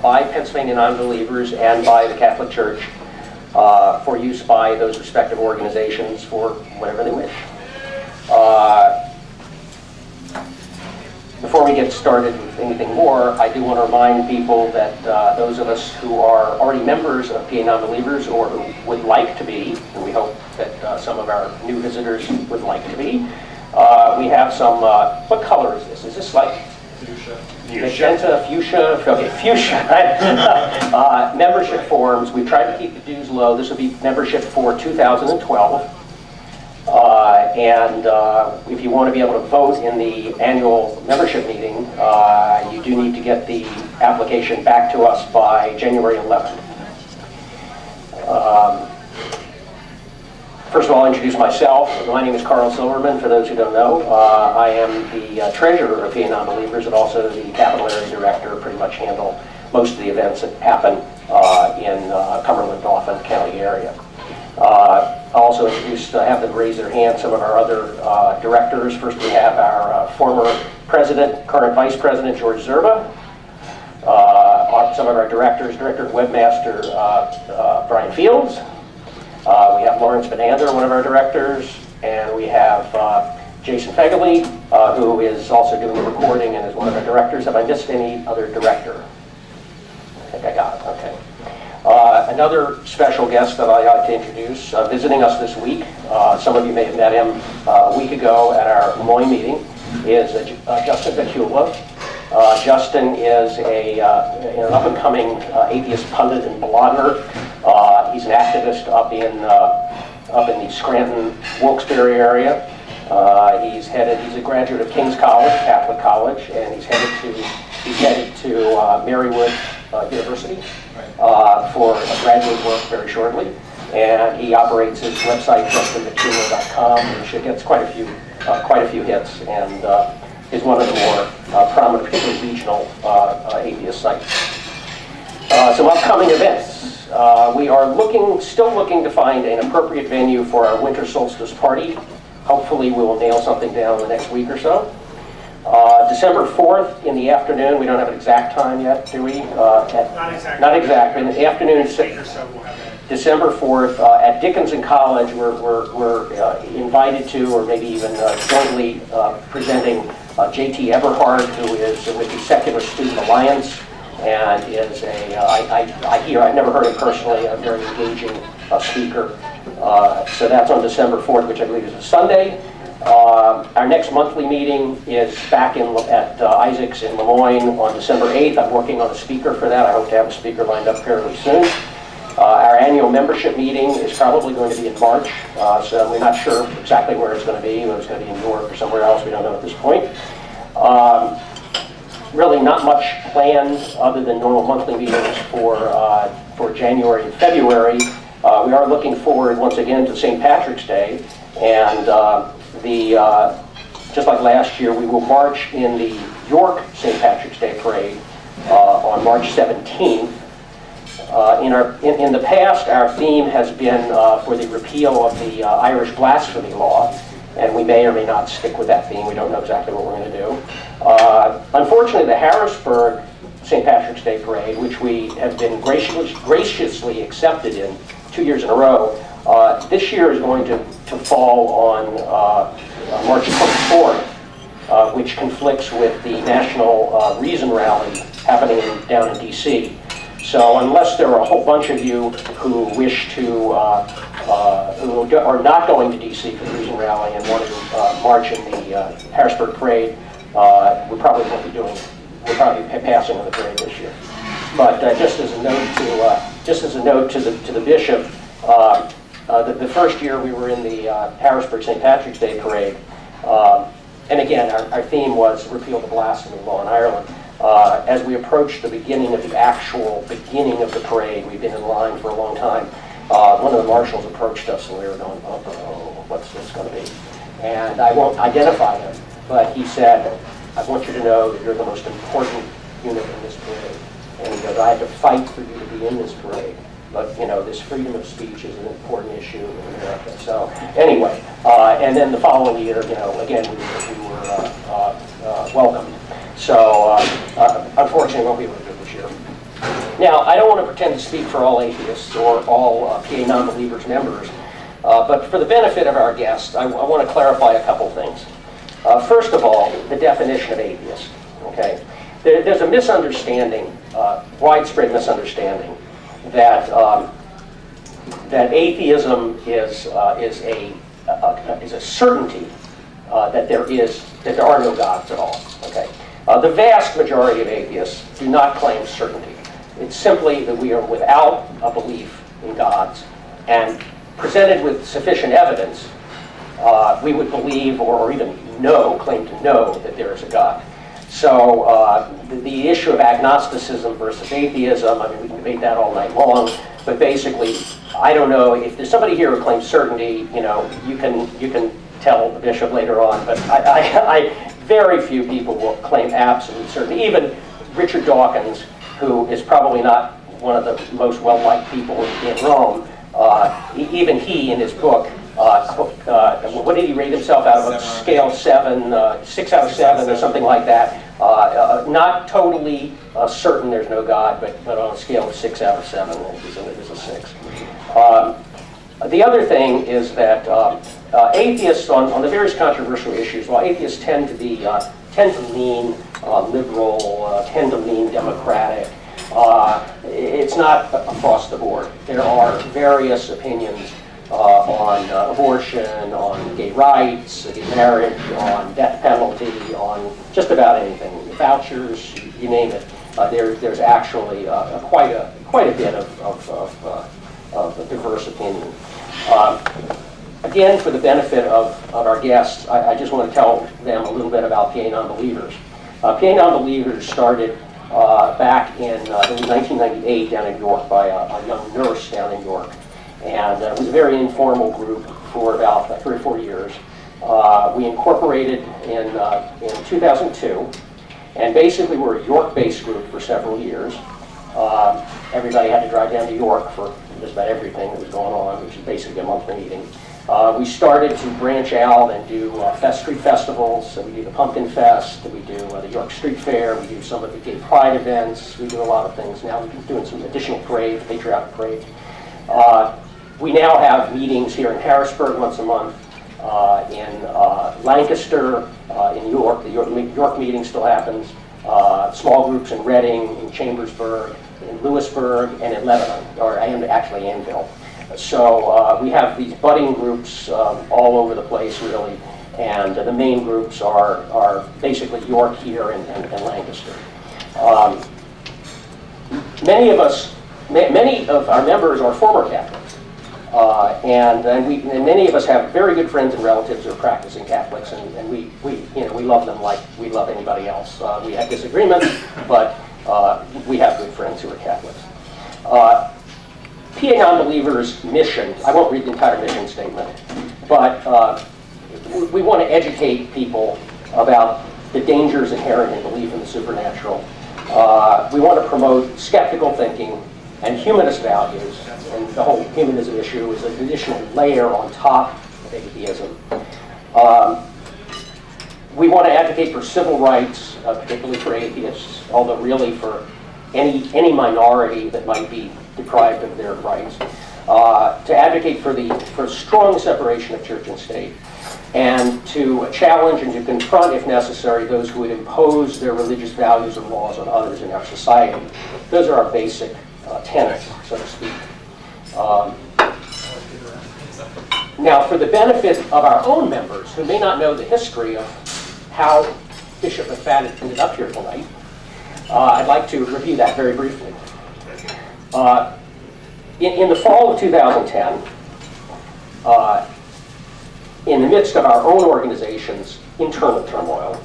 by Pennsylvania Nonbelievers and by the Catholic Church for use by those respective organizations for whatever they wish. Before we get started with anything more, I do want to remind people that those of us who are already members of PA Nonbelievers or who would like to be, and we hope that some of our new visitors would like to be, we have some, what color is this? Is this like Fuchsia. Magenta, fuchsia, okay, fuchsia, right? Membership forms. We tried to keep the dues low. This will be membership for 2012. And if you want to be able to vote in the annual membership meeting, you do need to get the application back to us by January 11th. First of all, I'll introduce myself. My name is Carl Silverman, for those who don't know. I am the treasurer of PA Nonbelievers and also the capital area director, pretty much handle most of the events that happen in Cumberland, Dauphin County area. I'll also introduce, have them raise their hand, some of our other directors. First we have our former president, current vice president, George Zerba. Some of our directors, director and webmaster, Brian Fields. We have Lawrence Benander, one of our directors, and we have Jason Fegley, who is also doing the recording and is one of our directors. Have I missed any other director? I think I got it, okay. Another special guest that I'd like to introduce, visiting us this week, some of you may have met him a week ago at our Lemoyne meeting, is Justin Vecula. Justin is an up-and-coming atheist pundit and blogger. He's an activist up in the Scranton, Wilkes-Barre area. He's a graduate of King's College, Catholic College, and he's headed to Marywood University for graduate work very shortly. And he operates his website, justinvecula.com, which gets quite a few hits, and is one of the more prominent, particularly regional atheist sites. Some upcoming events. We are still looking to find an appropriate venue for our winter solstice party. Hopefully we will nail something down in the next week or so. December 4th in the afternoon, we don't have an exact time yet, do we? Not exactly. Not exactly. In the afternoon, So we'll have that. December 4th, at Dickinson College, we're invited to, or maybe even jointly presenting J.T. Eberhard, who is with the Secular Student Alliance, and is I've never heard him personally, a very engaging speaker. So that's on December 4th, which I believe is a Sunday. Our next monthly meeting is back at Isaac's in Lemoyne on December 8th. I'm working on a speaker for that. I hope to have a speaker lined up fairly soon. Our annual membership meeting is probably going to be in March, so we're not sure exactly where it's going to be, whether it's going to be in York or somewhere else. We don't know at this point. Really not much planned other than normal monthly meetings for January and February. We are looking forward once again to St. Patrick's Day, and just like last year, we will march in the York St. Patrick's Day parade on March 17th. In the past, our theme has been for the repeal of the Irish blasphemy law, and we may or may not stick with that theme. We don't know exactly what we're going to do. Unfortunately, the Harrisburg St. Patrick's Day parade, which we have been graciously accepted in 2 years in a row, this year is going to fall on March 24th, which conflicts with the National Reason Rally happening down in D.C. So unless there are a whole bunch of you who wish to, who are not going to D.C. for the Reason Rally and want to march in the Harrisburg parade, we probably won't be doing. We'll probably be passing on the parade this year. But just as a note to the bishop, the first year we were in the Harrisburg St. Patrick's Day parade, and again our theme was repeal the blasphemy law in Ireland. As we approached the beginning of the parade, we've been in line for a long time. One of the marshals approached us, and we were going, "Oh, what's this going to be?" And I won't identify him, but he said, "I want you to know that you're the most important unit in this parade." And he goes, "I had to fight for you to be in this parade, but you know, this freedom of speech is an important issue in America." So anyway, and then the following year, you know, again we were welcomed. So unfortunately, we won't be able to do it this year. Now, I don't want to pretend to speak for all atheists or all PA Nonbelievers members, but for the benefit of our guests, I want to clarify a couple things. First of all, the definition of atheist. Okay, there's a misunderstanding, widespread misunderstanding, that that atheism is a certainty that there are no gods at all. Okay, the vast majority of atheists do not claim certainty. It's simply that we are without a belief in gods, and presented with sufficient evidence, we would believe or even claim to know that there is a God. So the issue of agnosticism versus atheism, I mean, we can debate that all night long, but basically, I don't know, if there's somebody here who claims certainty, you can tell the bishop later on, but very few people will claim absolute certainty. Even Richard Dawkins, who is probably not one of the most well-liked people in Rome, even he, in his book, what did he rate himself out of a scale 7, 6 out of 7 or something like that? Not totally certain there's no God, but on a scale of 6 out of 7, it was a 6. The other thing is that atheists on the various controversial issues, while atheists tend to lean liberal, tend to lean democratic, it's not across the board. There are various opinions on abortion, on gay rights, gay marriage, on death penalty, on just about anything, vouchers, you name it. There's actually quite a bit of diverse opinion. Again, for the benefit of our guests, I just want to tell them a little bit about PA Nonbelievers. PA Nonbelievers started back in 1998 down in York by a young nurse down in York. And it was a very informal group for about 3 or 4 years. We incorporated in 2002, and basically we're a York-based group for several years. Everybody had to drive down to York for just about everything that was going on, which is basically a monthly meeting. We started to branch out and do street festivals. So we do the Pumpkin Fest, we do the York Street Fair, we do some of the gay pride events, we do a lot of things. Now we're doing some additional parades, patriotic parades. We now have meetings here in Harrisburg once a month, in Lancaster, in York. The York meeting still happens. Small groups in Reading, in Chambersburg, in Lewisburg, and in Lebanon, or actually Anvil. So we have these budding groups all over the place, really, and the main groups are basically York here and Lancaster. Many of our members are former Catholics. And many of us have very good friends and relatives who are practicing Catholics, and we love them like we love anybody else. We have disagreements, but we have good friends who are Catholics. PA Nonbelievers' mission, I won't read the entire mission statement, but we want to educate people about the dangers inherent in belief in the supernatural. We want to promote skeptical thinking and humanist values, and the whole humanism issue is an additional layer on top of atheism. We want to advocate for civil rights, particularly for atheists, although really for any minority that might be deprived of their rights. To advocate for strong separation of church and state, and to challenge and to confront, if necessary, those who would impose their religious values and laws on others in our society. Those are our basic tenets, so to speak. Now, for the benefit of our own members who may not know the history of how Bishop McFadden ended up here tonight, I'd like to review that very briefly. In the fall of 2010, in the midst of our own organization's internal turmoil,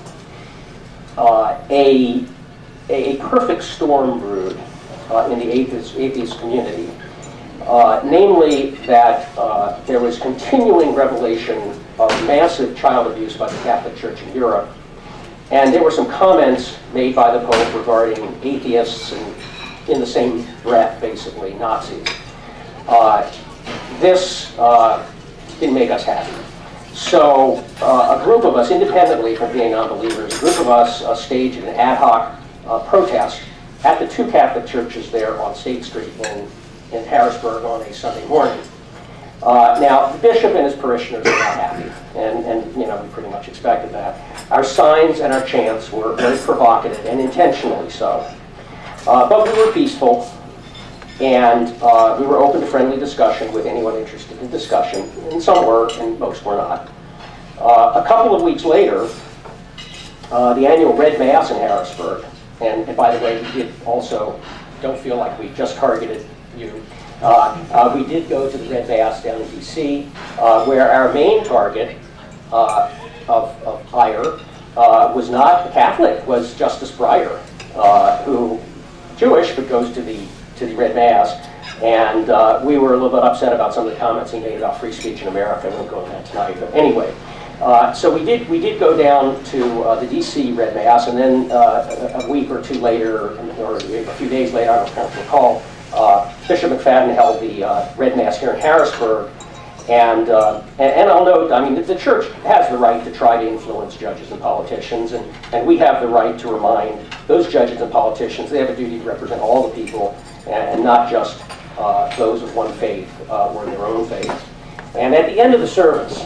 a perfect storm brewed in the atheist community, namely that there was continuing revelation of massive child abuse by the Catholic Church in Europe, and there were some comments made by the Pope regarding atheists and, in the same breath, basically Nazis. This didn't make us happy. So a group of us, independently from being Nonbelievers, a group of us staged an ad hoc protest at the two Catholic churches there on State Street in Harrisburg on a Sunday morning. Now, the bishop and his parishioners are not happy, and we pretty much expected that. Our signs and our chants were very provocative, and intentionally so. But we were peaceful, and we were open to friendly discussion with anyone interested in discussion, and some were, and most were not. A couple of weeks later, the annual Red Mass in Harrisburg, and by the way, we did also, don't feel like we just targeted you, we did go to the Red Mass down in D.C., where our main target of ire was not a Catholic, was Justice Breyer, who Jewish but goes to the Red Mass, and we were a little bit upset about some of the comments he made about free speech in America. I won't go into that tonight, but anyway. So we did go down to the D.C. Red Mass, and then a week or two later, or a few days later, I don't recall, Bishop McFadden held the Red Mass here in Harrisburg. And I'll note, I mean, the church has the right to try to influence judges and politicians, and we have the right to remind those judges and politicians they have a duty to represent all the people, and not just those of one faith or their own faith. And at the end of the service,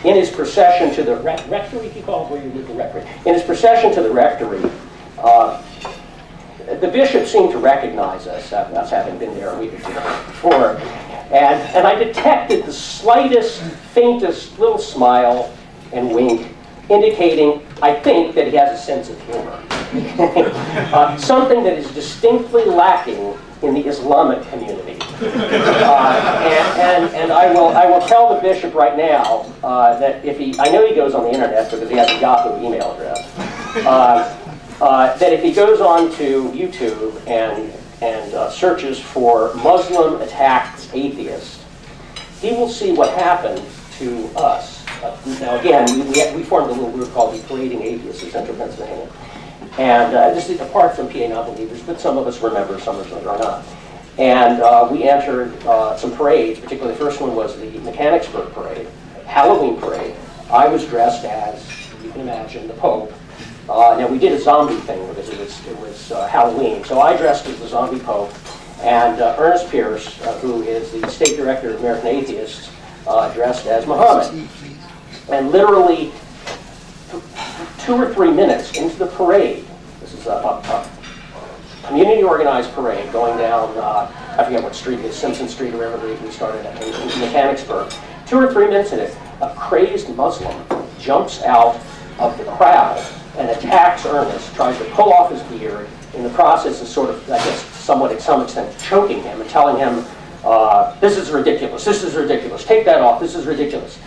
in his procession to the rectory, if you call it, where you live, the rectory. In his procession to the rectory, the bishop seemed to recognize us having been there a week or two before. And I detected the slightest, faintest little smile and wink, indicating, I think, that he has a sense of humor. Something that is distinctly lacking in the Islamic community. And I will tell the bishop right now that if I know he goes on the internet because he has a Yahoo email address, that if he goes on to YouTube and searches for Muslim attacked atheists, he will see what happened to us. Now again, we formed a little group called the Parading Atheists in Central Pennsylvania. And this is apart from PA Nonbelievers, but some of us were members, some of us are not. And we entered some parades, particularly the first one was the Mechanicsburg Parade, Halloween parade. I was dressed as, you can imagine, the Pope. Now we did a zombie thing because it was Halloween, so I dressed as the zombie Pope, and Ernest Pierce, who is the state director of American Atheists, dressed as Muhammad. And literally 2 or 3 minutes into the parade, this is a community organized parade going down, I forget what street it is, Simpson Street or wherever we started at, in Mechanicsburg. 2 or 3 minutes in it, a crazed Muslim jumps out of the crowd and attacks Ernest, tries to pull off his beard, in the process of sort of, I guess, somewhat at some extent, choking him and telling him, this is ridiculous, take that off, this is ridiculous.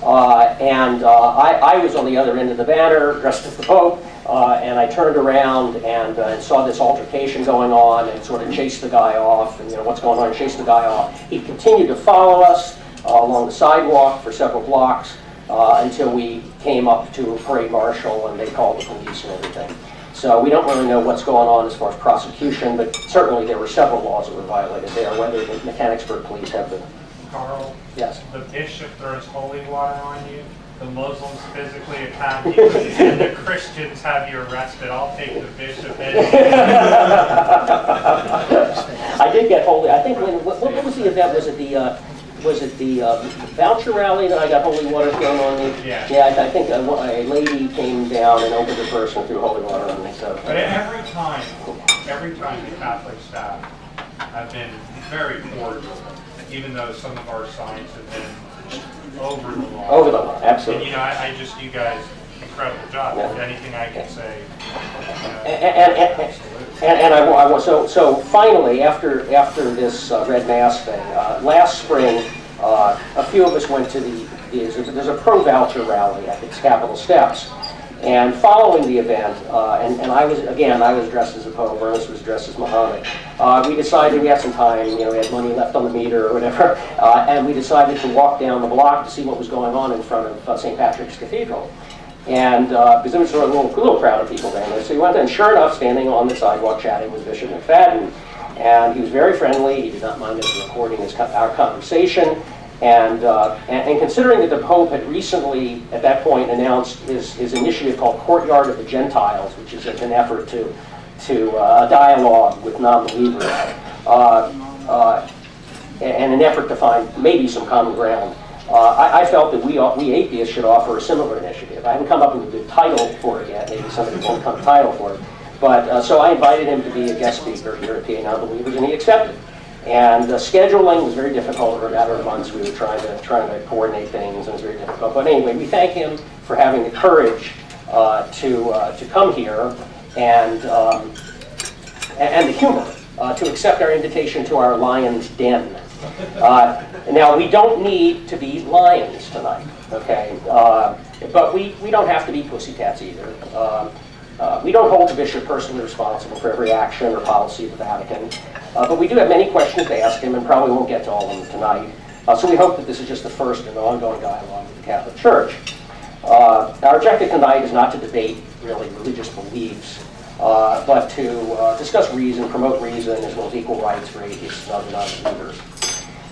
I was on the other end of the banner, dressed as the Pope, and I turned around and saw this altercation going on and sort of chased the guy off, and what's going on, and chased the guy off. He continued to follow us along the sidewalk for several blocks until we came up to a parade marshal and they called the police and everything. So we don't really know what's going on as far as prosecution, but certainly there were several laws that were violated there, whether the Mechanicsburg police have been. Carl, yes. The bishop throws holy water on you, the Muslims physically attack you, and the Christians have you arrested. I'll take the bishop I did get holy. I think what was the event? Was it the voucher rally that I got holy water thrown on me? Yeah. Yeah, I think a lady came down and opened her purse and threw holy water on me. So. But every time the Catholic staff have been very cordial, even though some of our signs have been over the line. Over the line, absolutely. And I just, you guys, incredible job. Yeah. Anything I can say. So finally, after this Red Mass thing, last spring, a few of us went to there's a pro-voucher rally at its Capitol steps. And following the event, and I was dressed as a Pope, Ernest was dressed as Muhammad. We decided we had some time, we had money left on the meter or whatever, and we decided to walk down the block to see what was going on in front of St. Patrick's Cathedral. And because there was sort of a little crowd of people down there, so we went there, and sure enough, standing on the sidewalk chatting was Bishop McFadden. And he was very friendly. He did not mind us recording our conversation. And considering that the Pope had recently, at that point, announced his initiative called Courtyard of the Gentiles, which is an effort to a dialogue with non-believers and an effort to find maybe some common ground. I felt that we atheists should offer a similar initiative. I haven't come up with a good title for it yet. Maybe somebody won't come title for it. But so I invited him to be a guest speaker here at PA Nonbelievers, and he accepted. And scheduling was very difficult. For a matter of months, we were trying to coordinate things, and it was very difficult. But anyway, we thank him for having the courage to come here and the humor to accept our invitation to our lion's den. Now, we don't need to be lions tonight, okay? But we don't have to be pussycats either. We don't hold the bishop personally responsible for every action or policy of the Vatican. But we do have many questions to ask him, and probably won't get to all of them tonight. So we hope that this is just the first in an ongoing dialogue with the Catholic Church. Our objective tonight is not to debate, really, religious beliefs, but to discuss reason, promote reason, as well as equal rights for atheists and other non-believers.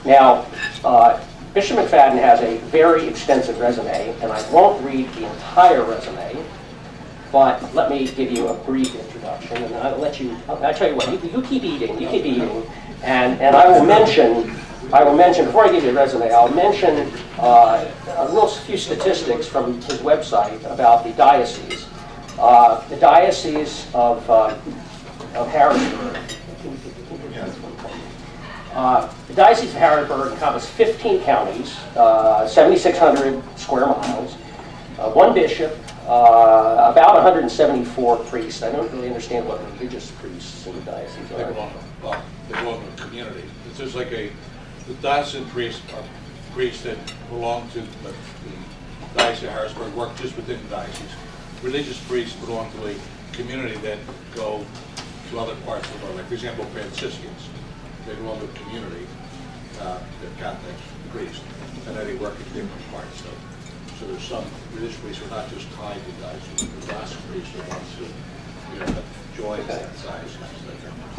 Now, Bishop McFadden has a very extensive resume, and I won't read the entire resume, but let me give you a brief introduction, and I'll tell you what, you keep eating, and I will mention, before I give you the resume, I'll mention a few statistics from his website about the diocese. The Diocese of Harrisburg. The Diocese of Harrisburg encompasses 15 counties, 7,600 square miles, one bishop, about 174 priests. I don't really understand what religious priests in the diocese are. They belong to the community. It's just like the diocesan priests are priests that belong to the Diocese of Harrisburg, work just within the diocese. Religious priests belong to a community that go to other parts of the world. Like, for example, Franciscans. They belong to a community, they're Catholic priests, and then they work in different parts. So there's some religious priests who are not just tied to diocese. The diocesan priests are ones who join that size.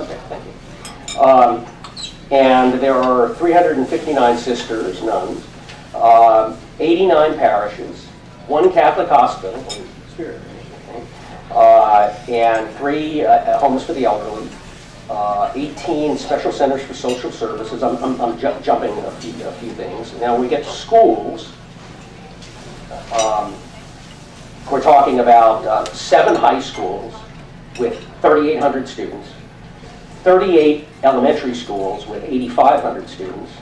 Okay, thank you. And there are 359 sisters, nuns, 89 parishes, one Catholic hospital, and 3 homes for the elderly, 18 special centers for social services. I'm jumping a few things. Now, when we get to schools, we're talking about 7 high schools with 3,800 students, 38 elementary schools with 8,500 students,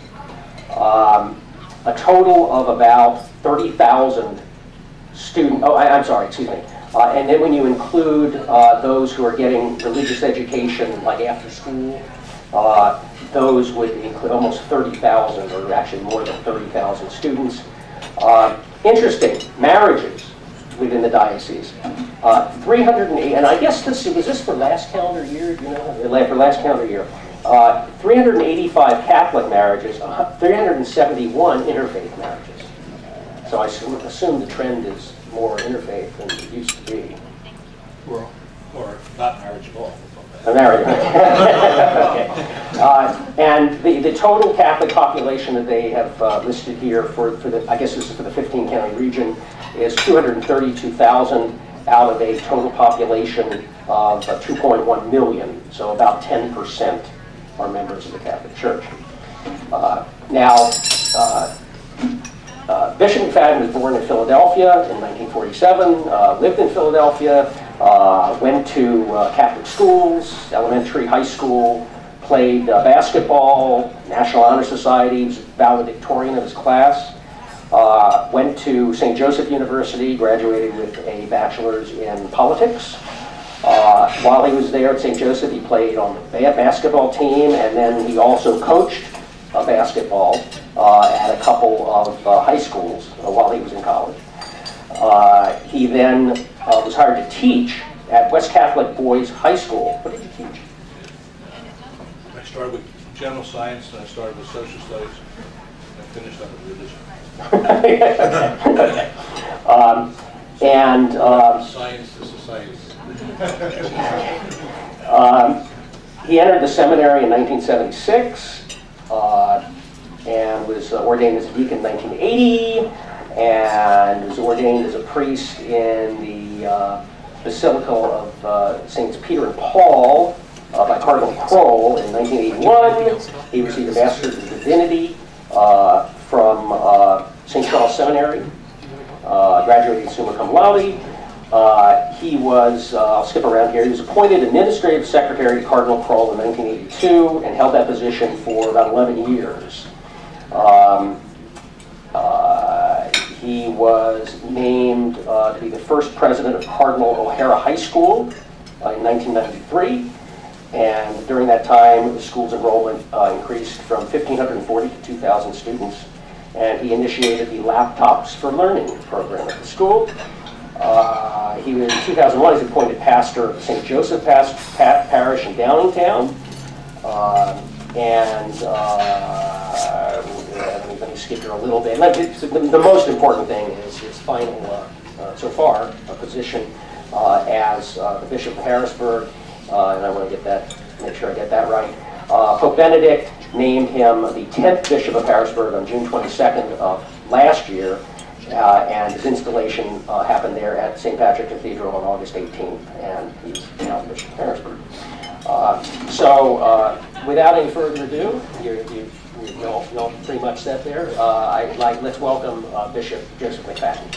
a total of about 30,000 students. Oh, I'm sorry, excuse me. And then when you include those who are getting religious education, like after school, those would include almost 30,000, or actually more than 30,000 students. Interesting, marriages within the diocese. 308, and I guess was this for last calendar year? You know, for last calendar year. 385 Catholic marriages, 371 interfaith marriages. So I assume the trend is more interfaith than it used to be. Or not marriage at all. Marriage. Okay. And the total Catholic population that they have listed here for the, I guess this is for the 15 county region, is 232,000 out of a total population of 2.1 million. So about 10% are members of the Catholic Church. Bishop McFadden was born in Philadelphia in 1947, lived in Philadelphia, went to Catholic schools, elementary, high school, played basketball, National Honor Society, was valedictorian of his class, went to St. Joseph University, graduated with a bachelor's in politics. While he was there at St. Joseph, he played on the basketball team, and then he also coached basketball at a couple of high schools while he was in college. He then was hired to teach at West Catholic Boys High School. What did you teach? I started with general science, and I started with social studies, and I finished up with religion. Okay. Science is a science. He entered the seminary in 1976. And was ordained as a deacon in 1980, and was ordained as a priest in the Basilica of Saints Peter and Paul by Cardinal Kroll in 1981. He received a Master's of Divinity from St. Charles Seminary, graduated summa cum laude. He was, I'll skip around here, he was appointed Administrative Secretary to Cardinal Kroll in 1982 and held that position for about 11 years. He was named to be the first president of Cardinal O'Hara High School in 1993. And during that time, the school's enrollment increased from 1,540 to 2,000 students. And he initiated the Laptops for Learning program at the school. He was, in 2001, he was appointed pastor of St. Joseph Parish in Downingtown. Let me skip here a little bit. The most important thing is his final, so far, position as the Bishop of Harrisburg. And I want to get that, make sure I get that right. Pope Benedict named him the 10th Bishop of Harrisburg on June 22nd of last year, and his installation happened there at St. Patrick Cathedral on August 18th, and he's now the Bishop of Harrisburg. Without any further ado, you'll pretty much set there. Let's welcome Bishop Joseph McFadden.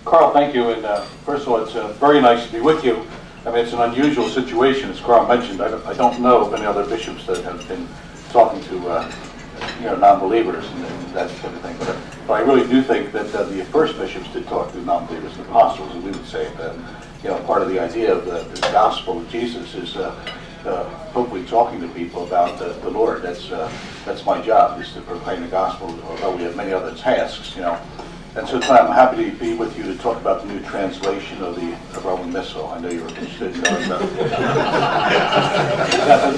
Carl, thank you. And first of all, it's very nice to be with you. I mean, it's an unusual situation, as Carl mentioned. I don't know of any other bishops that have been talking to non-believers and that sort of thing. But I really do think that the first bishops did talk to non-believers, the apostles, and we would say that part of the idea of the gospel of Jesus is hopefully talking to people about the Lord. That's my job, is to proclaim the gospel, although we have many other tasks, And so tonight I'm happy to be with you to talk about the new translation of the Roman Missal. I know you were interested in knowing about it.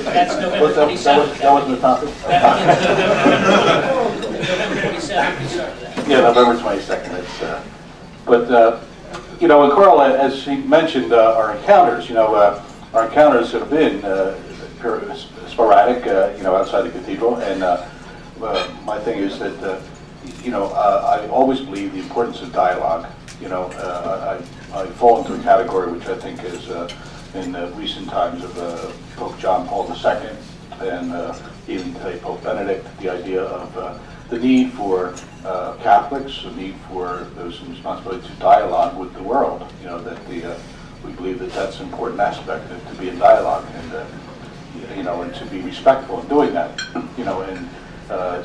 That's November 27th. That wasn't the topic? November 27th, we started that. Yeah, November 22nd. And Carl, as he mentioned, our encounters, our encounters have been sporadic, outside the cathedral. And my thing is that, I always believe the importance of dialogue. I fall into a category which I think is in recent times of Pope John Paul II and even today Pope Benedict, the idea of the need for Catholics, the need for those in responsibility to dialogue with the world. That we believe that that's an important aspect, to be in dialogue and to be respectful in doing that.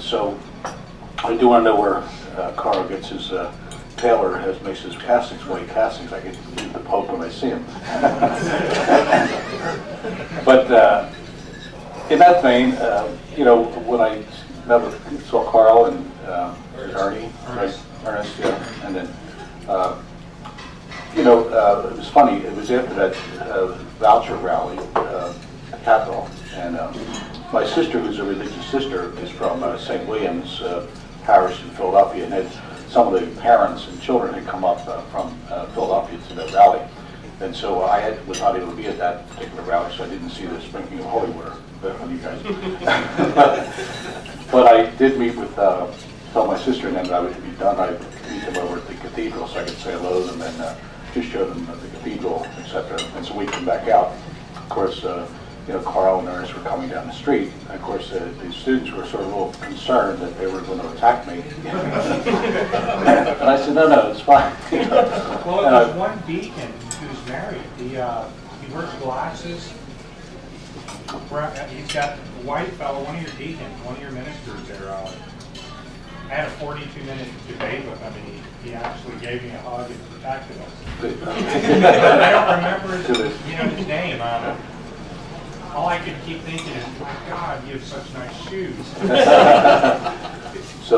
So I do want to know where Carl gets his tailor makes his castings, white castings. I can meet the Pope when I see him. But in that vein, when I saw Carl and Ernie, Ernest, yeah, and then it was funny. It was after that voucher rally at Capitol, and my sister, who's a religious sister, is from St. William's Parish in Philadelphia, and some of the parents and children had come up from Philadelphia to that rally. And so I was not able to be at that particular rally, so I didn't see the sprinkling of holy water on you guys. But I did meet with, tell my sister and them that I would be done. I'd meet them over at the cathedral so I could say hello to them and just show them the cathedral, etc. And so we came back out. Of course, Carl and Ernest were coming down the street. And of course, the students were sort of a little concerned that they were going to attack me. And I said, no, it's fine. Well, there's one deacon who's married. He wears glasses. He's got a white fellow, one of your deacons, one of your ministers there. I had a 42-minute debate with him, and he actually gave me a hug and protected us. I don't remember his name. All I could keep thinking is, my God, you have such nice shoes. So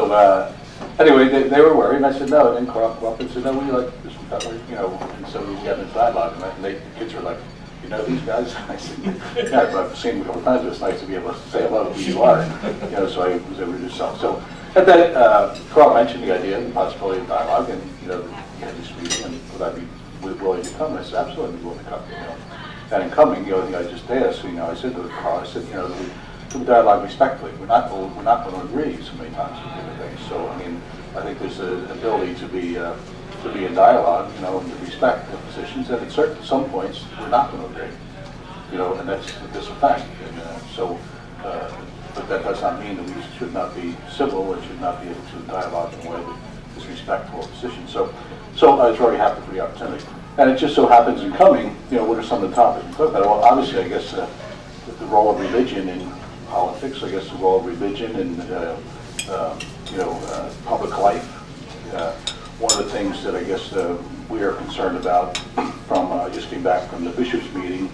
anyway, they were worried, and I said no. And then Carl came up and said, no, we like this fellow, And so we got in dialogue, and the kids were like, you know these guys? I said, yeah, I've seen them a couple times. It's nice to be able to say hello to who you are. So I was able to do so. So at that, Carl mentioned the idea, the possibility of dialogue, and you had this meeting, and would I be willing to come? I said, absolutely, I'd be willing to come. And in coming, I just asked, I said to Carl, I said, we dialogue respectfully. We're not going to agree so many times on different things. So, I think there's an ability to be in dialogue, you know, and to respect the positions. And at some points, we're not going to agree, you know, and that's a fact. And but that does not mean that we should not be civil and should not be able to dialogue in a way that is respectful of positions. So I was very happy for the opportunity. And it just so happens in coming, you know, what are some of the topics we talk about? Well, obviously, I guess the role of religion in politics, I guess the role of religion in, public life. One of the things that I guess we are concerned about from, just came back from the bishops' meeting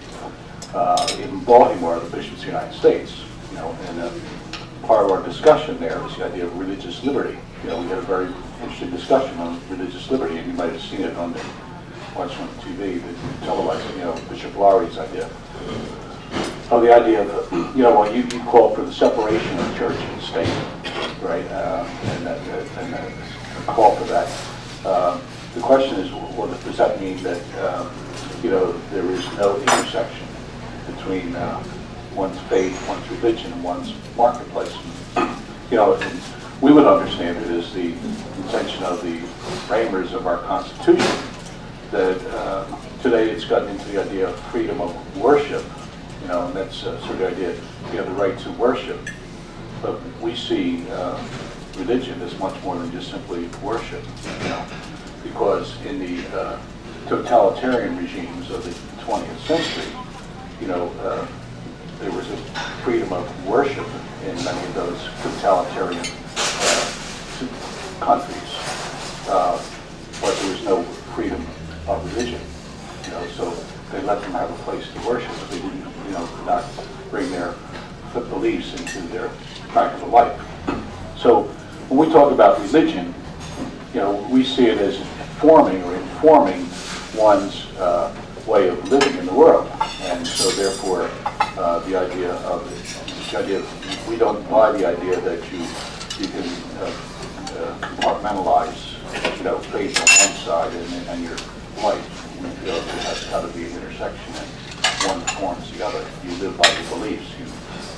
in Baltimore, the bishops of the United States, you know, and part of our discussion there is the idea of religious liberty. You know, we had a very interesting discussion on religious liberty, and you might have seen it on watching on TV, the televised, you know, Bishop Lowry's idea. Oh, the idea of, you know, well, you call for the separation of church and state, right? And call for that. The question is, well, does that mean that, you know, there is no intersection between one's faith, one's religion, and one's marketplace? You know, and we would understand it as the intention of the framers of our Constitution that today it's gotten into the idea of freedom of worship. You know, and that's sort of the idea, you have the right to worship. But we see religion as much more than just simply worship, you know, because in the totalitarian regimes of the 20th century, you know, there was a freedom of worship in many of those totalitarian countries, but there was no freedom of religion, you know, so they let them have a place to worship, but they didn't, you know, not bring their beliefs into their practical life. So when we talk about religion, you know, we see it as forming or informing one's way of living in the world, and so therefore the idea of we don't buy the idea that you can compartmentalize, you know, faith on one side and your life. You know, there has got to be an intersection, and one forms the other. You live by your beliefs.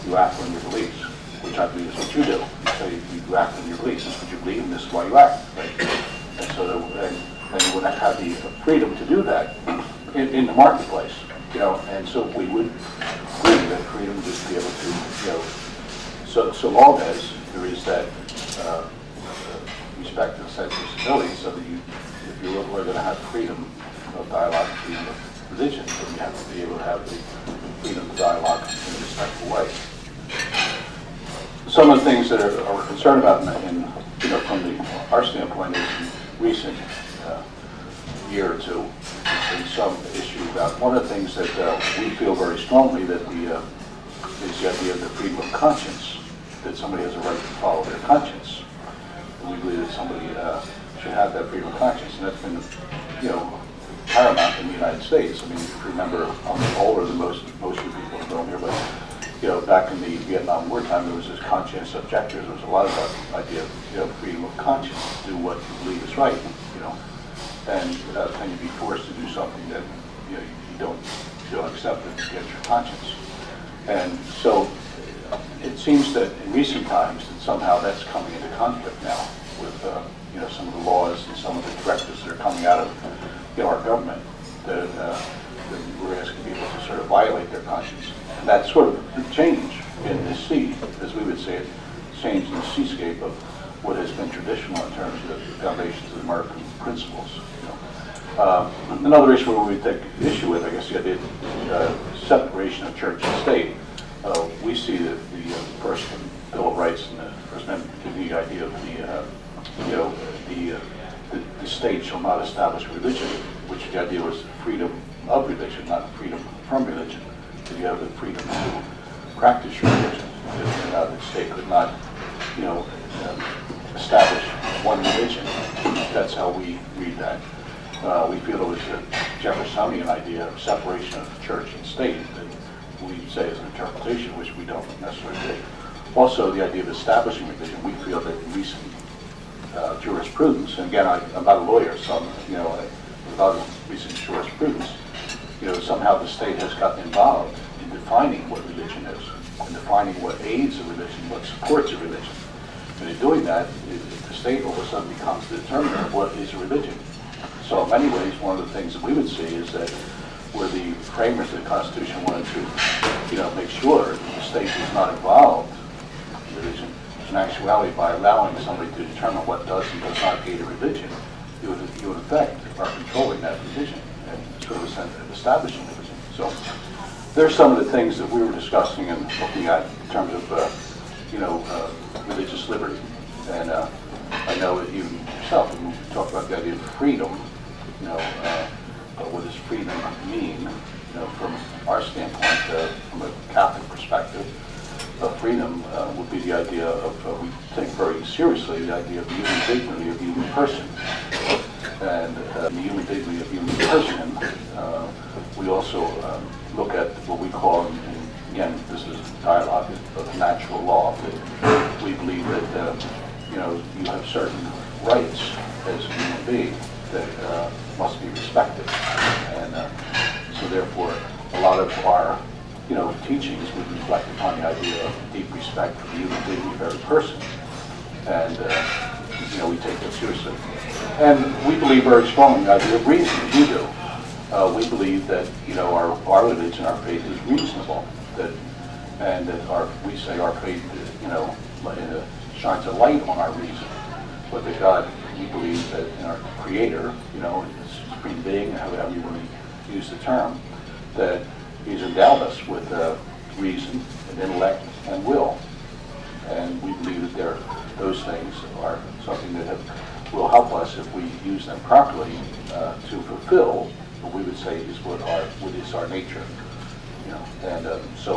You act on your beliefs, which I believe is what you do. You say you act on your beliefs. This is what you believe, and this is why you act. Right? And so, and you would have the freedom to do that in the marketplace. You know, and so we would agree that freedom would just be able to, you know, so long as there is that respect and sensibility, so that if you're going to have freedom of dialogue, freedom of religion, then you have to be able to have the freedom of dialogue in a respectful way. Some of the things that we're concerned about in you know, from our standpoint is in recent year or two, there's been some issue about one of the things that we feel very strongly that is the idea of the freedom of conscience, that somebody has a right to follow their conscience. And we believe that somebody should have that freedom of conscience, and that's been, you know, paramount in the United States. I mean, if you remember, I'm older than most of the people who are here, but you know, back in the Vietnam War time, there was this conscience objectors. There was a lot of that idea of, you know, freedom of conscience, do what you believe is right, you know, and can you be forced to do something that, you know, you don't accept it against your conscience. And so it seems that in recent times that somehow that's coming into conflict now with you know, some of the laws and some of the directives that are coming out of, you know, our government that we're asking people to sort of violate their conscience. And that's sort of the change in the sea, as we would say it, change in the seascape of what has been traditional in terms of the foundations of American principles. You know. Another issue where we take issue with, I guess, the idea of separation of church and state. We see that the First Bill of Rights and the First Amendment, the idea of the, you know, the state shall not establish religion, which the idea was freedom of religion, not freedom from religion. You have the freedom to practice your religion. The state could not, you know, establish one religion. That's how we read that. We feel it was a Jeffersonian idea of separation of church and state that we say is an interpretation, which we don't necessarily take. Also, the idea of establishing religion, we feel that in recent jurisprudence, and again, I'm not a lawyer, so I'm, you know, without recent jurisprudence, you know, somehow the state has gotten involved in defining what religion is, and defining what aids a religion, what supports a religion. And in doing that, the state all of a sudden becomes the determiner of what is a religion. So in many ways, one of the things that we would see is that where the framers of the Constitution wanted to, make sure that the state was not involved in religion, in actuality, by allowing somebody to determine what does and does not aid a religion, you would in effect are controlling that religion and sort of establishing religion. So there's some of the things that we were discussing and looking at in terms of, religious liberty. And I know that even yourself, when you talk about the idea of freedom, what does freedom mean? From our standpoint, from a Catholic perspective, freedom would be the idea of, we take very seriously the idea of the human dignity of the human person. And the human dignity of the human person, we also look at what we call, and again, this is dialogue of natural law, that we believe that you have certain rights as a human being that must be respected. And so therefore, a lot of our teachings would reflect upon the idea of deep respect for the human dignity of every person. And we take that seriously. And we believe very strongly in the idea of reason, as you do. We believe that our religion, our faith is reasonable, and that we say our faith shines a light on our reason, but that God, we believe that in our Creator, this supreme being, however you want to use the term, that He's endowed us with reason and intellect and will, and we believe that those things are something that will help us if we use them properly to fulfill what we would say is what is our nature. And so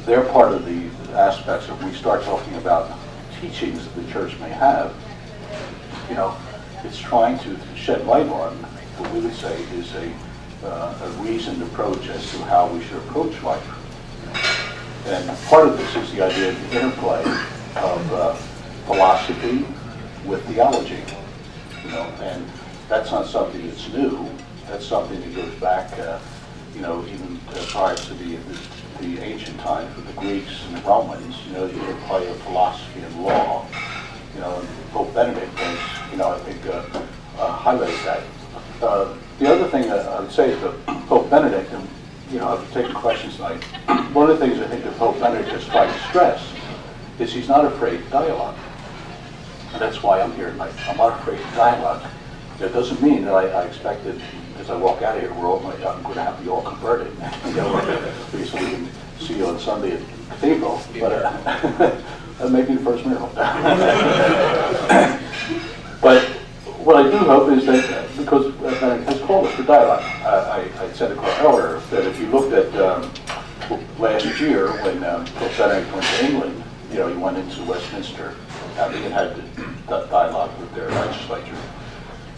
they're part of the aspects of, we start talking about teachings that the church may have. It's trying to shed light on what we would say is a reasoned approach as to how we should approach life. And part of this is the idea of the interplay of philosophy with theology. And that's not something that's new. That's something that goes back, even prior to the ancient times with the Greeks and the Romans. The interplay of philosophy and law. And Pope Benedict has, I think, highlighted that. The other thing that I would say is that Pope Benedict, and I've taken questions tonight. One of the things I think that Pope Benedict has tried to stress is he's not afraid of dialogue. And that's why I'm here tonight. I'm not afraid of dialogue. It doesn't mean that I expect that as I walk out of here, I'm going to have you all converted. So we can see you on Sunday at the Cathedral. But that may be the first miracle. But what I do hope is that, because Benedict has called us for dialogue, I said earlier that if you looked at last year when Pope Benedict went to England, he went into Westminster, and had the dialogue with their legislature,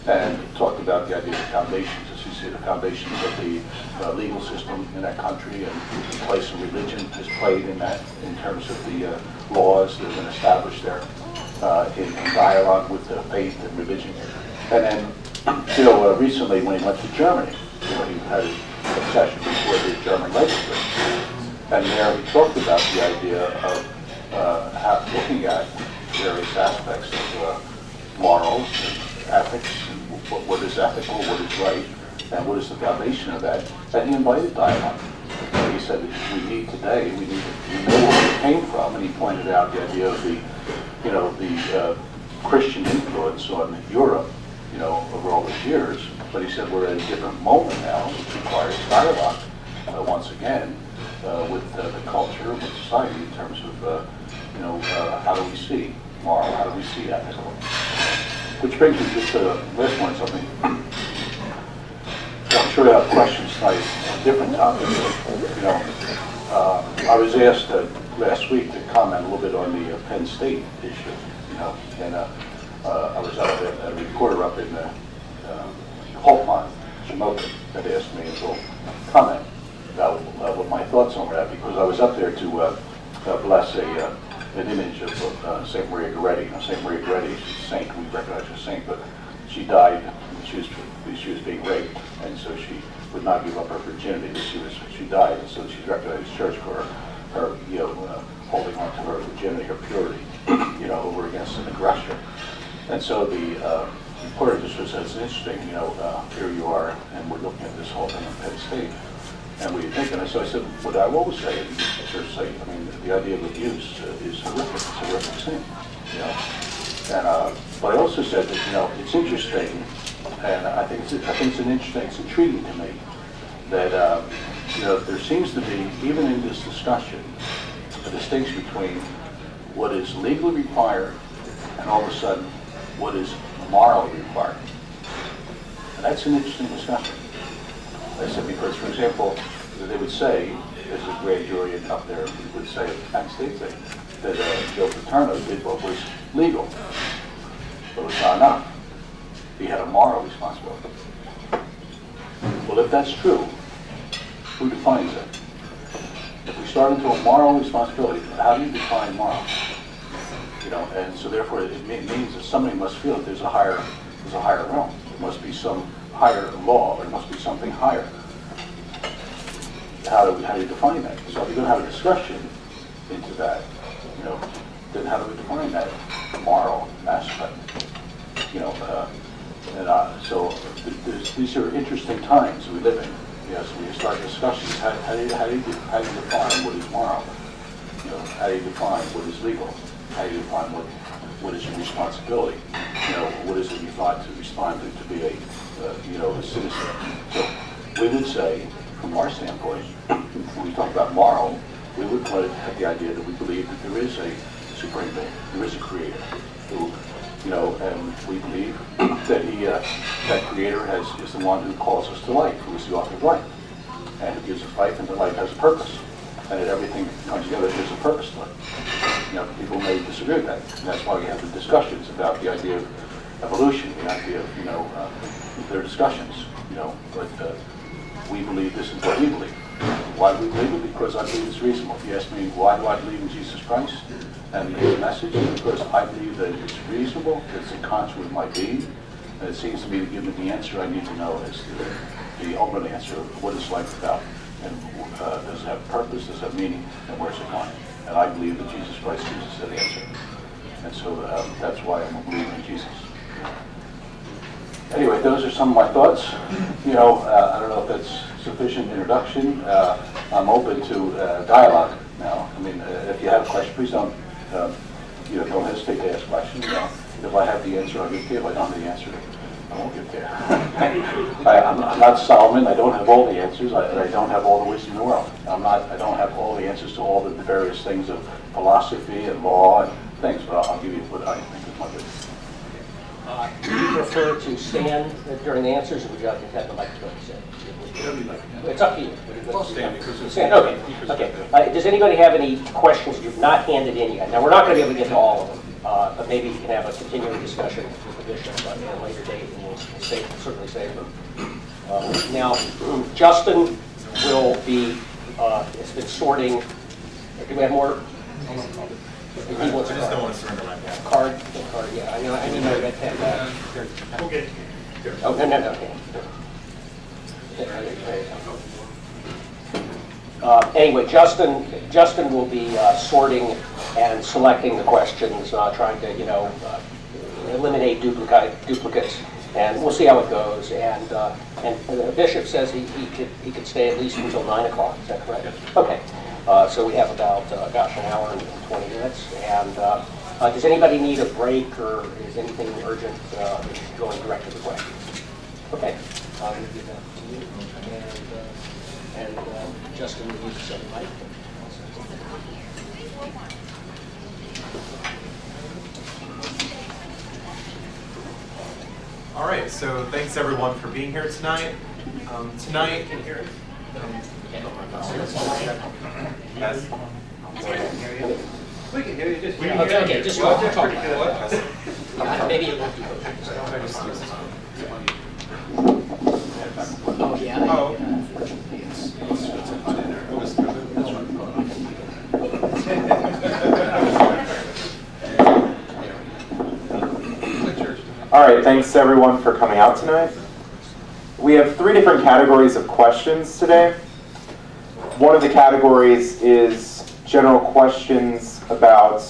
and talked about the idea of foundations, as you see, the foundations of the legal system in that country, and the place of religion has played in that, in terms of the laws that have been established there, in dialogue with the faith and religion. And then, recently when he went to Germany, he had a session before the German legislature, and there he talked about the idea of looking at various aspects of morals and ethics, and what is ethical, what is right, and what is the foundation of that. And he invited dialogue. And he said that we need today, we know where we came from, and he pointed out the idea of the Christian influence on Europe, over all those years. But he said we're at a different moment now, which requires dialogue once again with the culture, with society, in terms of how do we see moral, how do we see ethical. Which brings me just to the last point, something. I'm sure you have questions tonight on different topics. I was asked last week to comment a little bit on the Penn State issue, and I was up at a reporter up in Holtmont, Shamokin, that asked me to comment about what my thoughts on that, because I was up there to bless an image of St. Maria Goretti. Now, St. Maria Goretti is a saint, we recognize her as a saint, but she died, she was being raped, and so she would not give up her virginity. She died, and so she's recognized as church for her holding on to her virginity, her purity, over against against an aggressor. And so the reporter just says, it's interesting, here you are, and we're looking at this whole thing on Penn State. And what do you think? And so I said, what I always say, and I sort of say, I mean, the idea of abuse is horrific. It's a horrific thing, And but I also said that it's interesting, and I think it's intriguing to me that there seems to be, even in this discussion, a distinction between what is legally required and all of a sudden what is morally required. And that's an interesting discussion. I said because, for example, they would say, as a grand jury up there would say, Penn State thing, that Joe Paterno did what was legal, but it was not enough. He had a moral responsibility. Well, if that's true, who defines it? If we start into a moral responsibility, how do you define moral? And so therefore it means that somebody must feel that there's a higher realm. There must be some higher law. There must be something higher. How do you define that? So if you're going to have a discussion into that, then how do we define that moral aspect? So these are interesting times we live in. So when you start discussions, how do you define what is moral? How do you define what is legal? How do you define what is your responsibility? What is it you thought to respond to be a citizen? So we would say, from our standpoint, when we talk about moral, we would put it at the idea that we believe that there is a supreme being, there is a creator, who, and we believe that that creator is the one who calls us to life, who is the author of life, and who gives us life, and that life has a purpose, and that everything comes together, there's a purpose to it. People may disagree with that, and that's why we have the discussions about the idea of evolution, the idea of, there are discussions, but we believe this is what we believe. Why do we believe it? Because I believe it's reasonable. If you ask me, why do I believe in Jesus Christ and his message? Because I believe that it's reasonable, it's in concert with my being, and it seems to me to give me the answer I need to know is the ultimate answer of what is life about, and does it have purpose, does it have meaning, and where's it going? And I believe that Jesus Christ gives us that answer. And so that's why I'm a believer in Jesus. Anyway, those are some of my thoughts. I don't know if that's sufficient introduction. I'm open to dialogue now. I mean, if you have a question, please don't hesitate to ask questions. If I have the answer, I'll give it to you. If I don't have the answer, I won't give it to you. I'm not Solomon. I don't have all the answers. I don't have all the wisdom in the world. I don't have all the answers to all the various things of philosophy and law and things, but I'll give you what I think is my business. Do you prefer to stand during the answers, or would you like to have the microphone sit? It's up to you. I'll stand because it's Okay. Does anybody have any questions you've not handed in yet? Now, we're not going to be able to get to all of them, but maybe you can have a continuing discussion with the bishop at a later date, and we'll certainly save them. Now, Justin will be, has been sorting. Do we have more? He wants a card. I just don't want to surrender my pen. Card, yeah. I need my red pen back. We'll get it. Oh, no. Anyway, Justin will be sorting and selecting the questions, trying to eliminate duplicates, and we'll see how it goes. And the bishop says he could stay at least until 9 o'clock. Is that correct? Yes. Okay. So we have about an hour and 20 minutes. And does anybody need a break, or is anything urgent going direct to the questions? Okay. I'm going to give that to you. And Justin will use the mic. All right, so thanks everyone for being here tonight. Tonight, Can you hear it? yes. We can hear you. Just Okay, just talk. Maybe it won't be. Oh, yeah. Oh. All right, thanks everyone for coming out tonight. We have 3 different categories of questions today. One of the categories is general questions about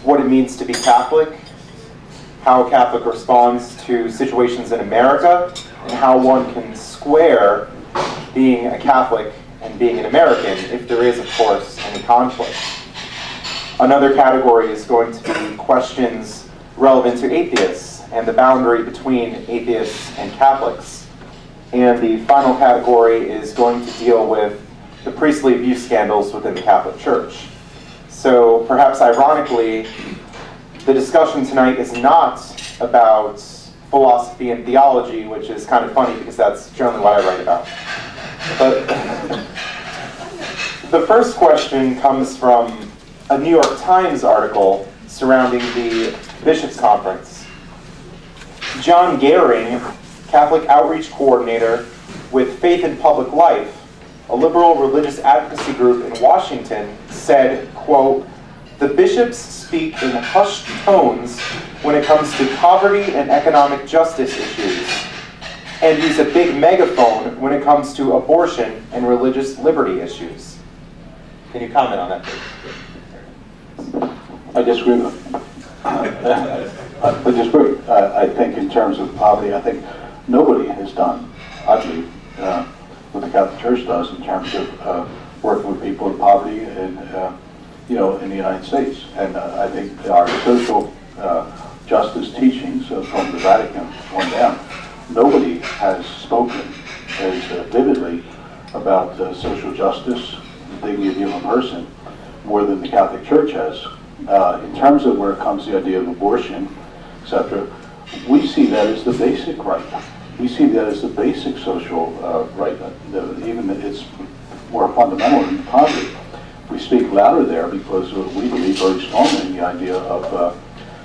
what it means to be Catholic how a Catholic responds to situations in America, and how one can square being a Catholic and being an American, if there is, of course, any conflict. Another category is going to be questions relevant to atheists and the boundary between atheists and Catholics. And the final category is going to deal with the priestly abuse scandals within the Catholic Church. So perhaps ironically, the discussion tonight is not about philosophy and theology, which is kind of funny because that's generally what I write about. But the first question comes from a New York Times article surrounding the Bishops' Conference. John Gehring, Catholic Outreach Coordinator with Faith in Public Life, a liberal religious advocacy group in Washington, said, quote, "The bishops speak in hushed tones when it comes to poverty and economic justice issues, and use a big megaphone when it comes to abortion and religious liberty issues." Can you comment on that, please? I disagree with him. I disagree. I think in terms of poverty, I think nobody has done, I believe, what the Catholic Church does in terms of working with people in poverty and, in the United States. And I think our social justice teachings from the Vatican on down, nobody has spoken as vividly about social justice, the dignity of the human person, more than the Catholic Church has. In terms of where it comes to the idea of abortion, etc., we see that as the basic right. We see that as the basic social right. Even it's more fundamental than poverty. We speak louder there because we believe very strongly in the idea of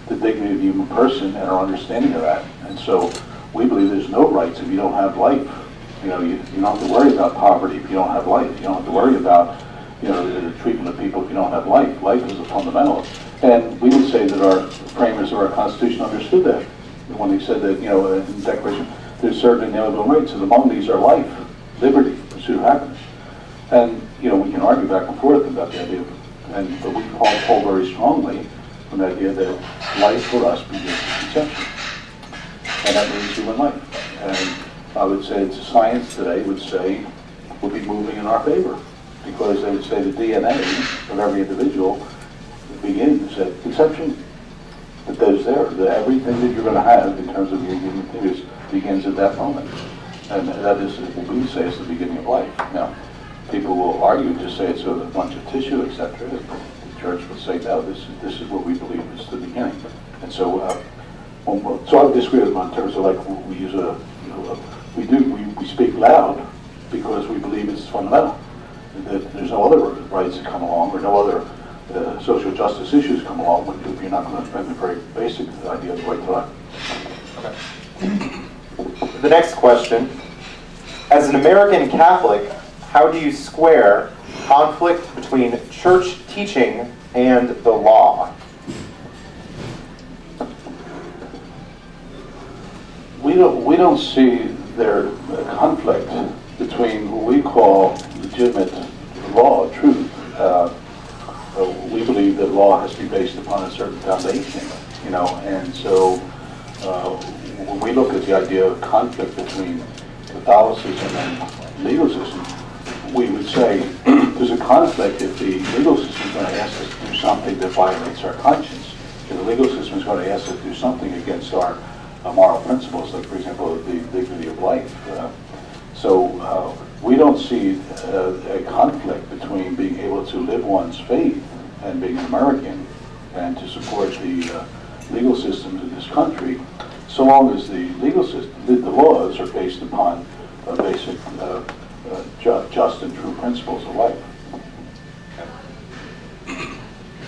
the dignity of the human person and our understanding of that. And so we believe there's no rights if you don't have life. You don't have to worry about poverty if you don't have life. You don't have to worry about the treatment of people if you don't have life. Life is a fundamental. And we would say that our framers of our Constitution understood that. When they said that, in the Declaration, there's certain inalienable rights, and among these are life, liberty, pursuit of happiness. And, we can argue back and forth about the idea but we hold very strongly from the idea that life for us begins with conception. And that means human life. And I would say it's science today would be moving in our favor, because they would say the DNA of every individual begins at conception. That is there. That everything that you're going to have in terms of your human things begins at that moment. And that is what we say is the beginning of life. Now, people will argue, just say it's a bunch of tissue, etc. The Church would say, no, this is what we believe is the beginning. And so, so I would disagree with them in terms of we use we speak loud because we believe it's fundamental. That there's no other rights that come along, or no other social justice issues come along if you're not going to defend the very basic idea of the right to life. Okay. The next question: as an American Catholic, how do you square conflict between church teaching and the law? We don't see there a conflict between what we call legitimate law, truth. We believe that law has to be based upon a certain foundation, and so when we look at the idea of conflict between Catholicism and legal system, we would say there's a conflict if the legal system is going to ask us to do something that violates our conscience. If the legal system is going to ask us to do something against our moral principles, like, for example, the dignity of life. So we don't see a conflict between being able to live one's faith and being an American and to support the legal systems in this country, so long as the legal system, the laws are based upon basic just and true principles of life.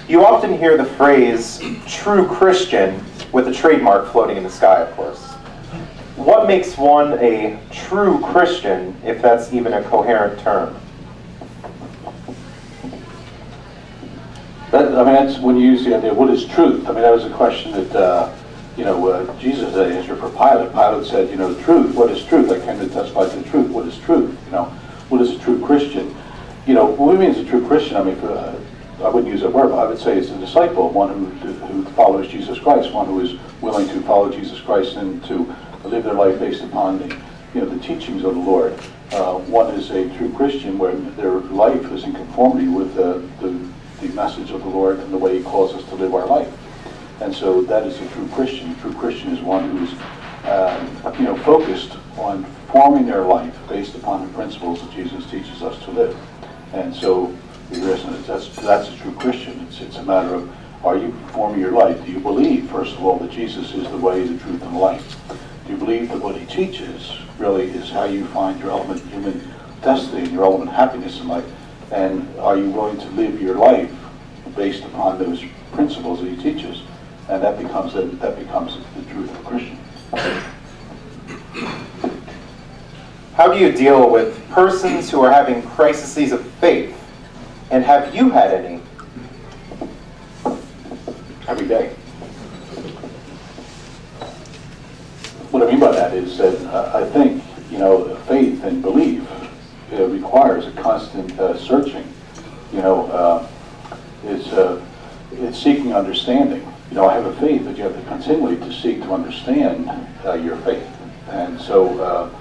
You often hear the phrase "true Christian" with a trademark floating in the sky, of course. What makes one a true Christian, if that's even a coherent term? That's when you use the idea, what is truth? That was a question that, Jesus had answered for Pilate. Pilate said, the truth, what is truth? I came to testify to the truth. What is truth? What is a true Christian? What do you mean as a true Christian? I wouldn't use that word, but I would say it's a disciple, one who follows Jesus Christ, one who is willing to follow Jesus Christ and to live their life based upon the teachings of the Lord. One is a true Christian where their life is in conformity with the message of the Lord and the way He calls us to live our life. And so that is a true Christian. A true Christian is one who's focused on forming their life based upon the principles that Jesus teaches us to live. And so that's a true Christian. It's a matter of, are you forming your life? Do you believe, first of all, that Jesus is the way, the truth, and the life? Do you believe that what He teaches really is how you find your ultimate human destiny and your ultimate happiness in life? And are you willing to live your life based upon those principles that He teaches? And that becomes the truth of a Christian. How do you deal with persons who are having crises of faith? And have you had any? Every day. What I mean by that is that I think, faith and belief requires a constant searching. It's seeking understanding. I have a faith, but you have to continually to seek to understand your faith. And so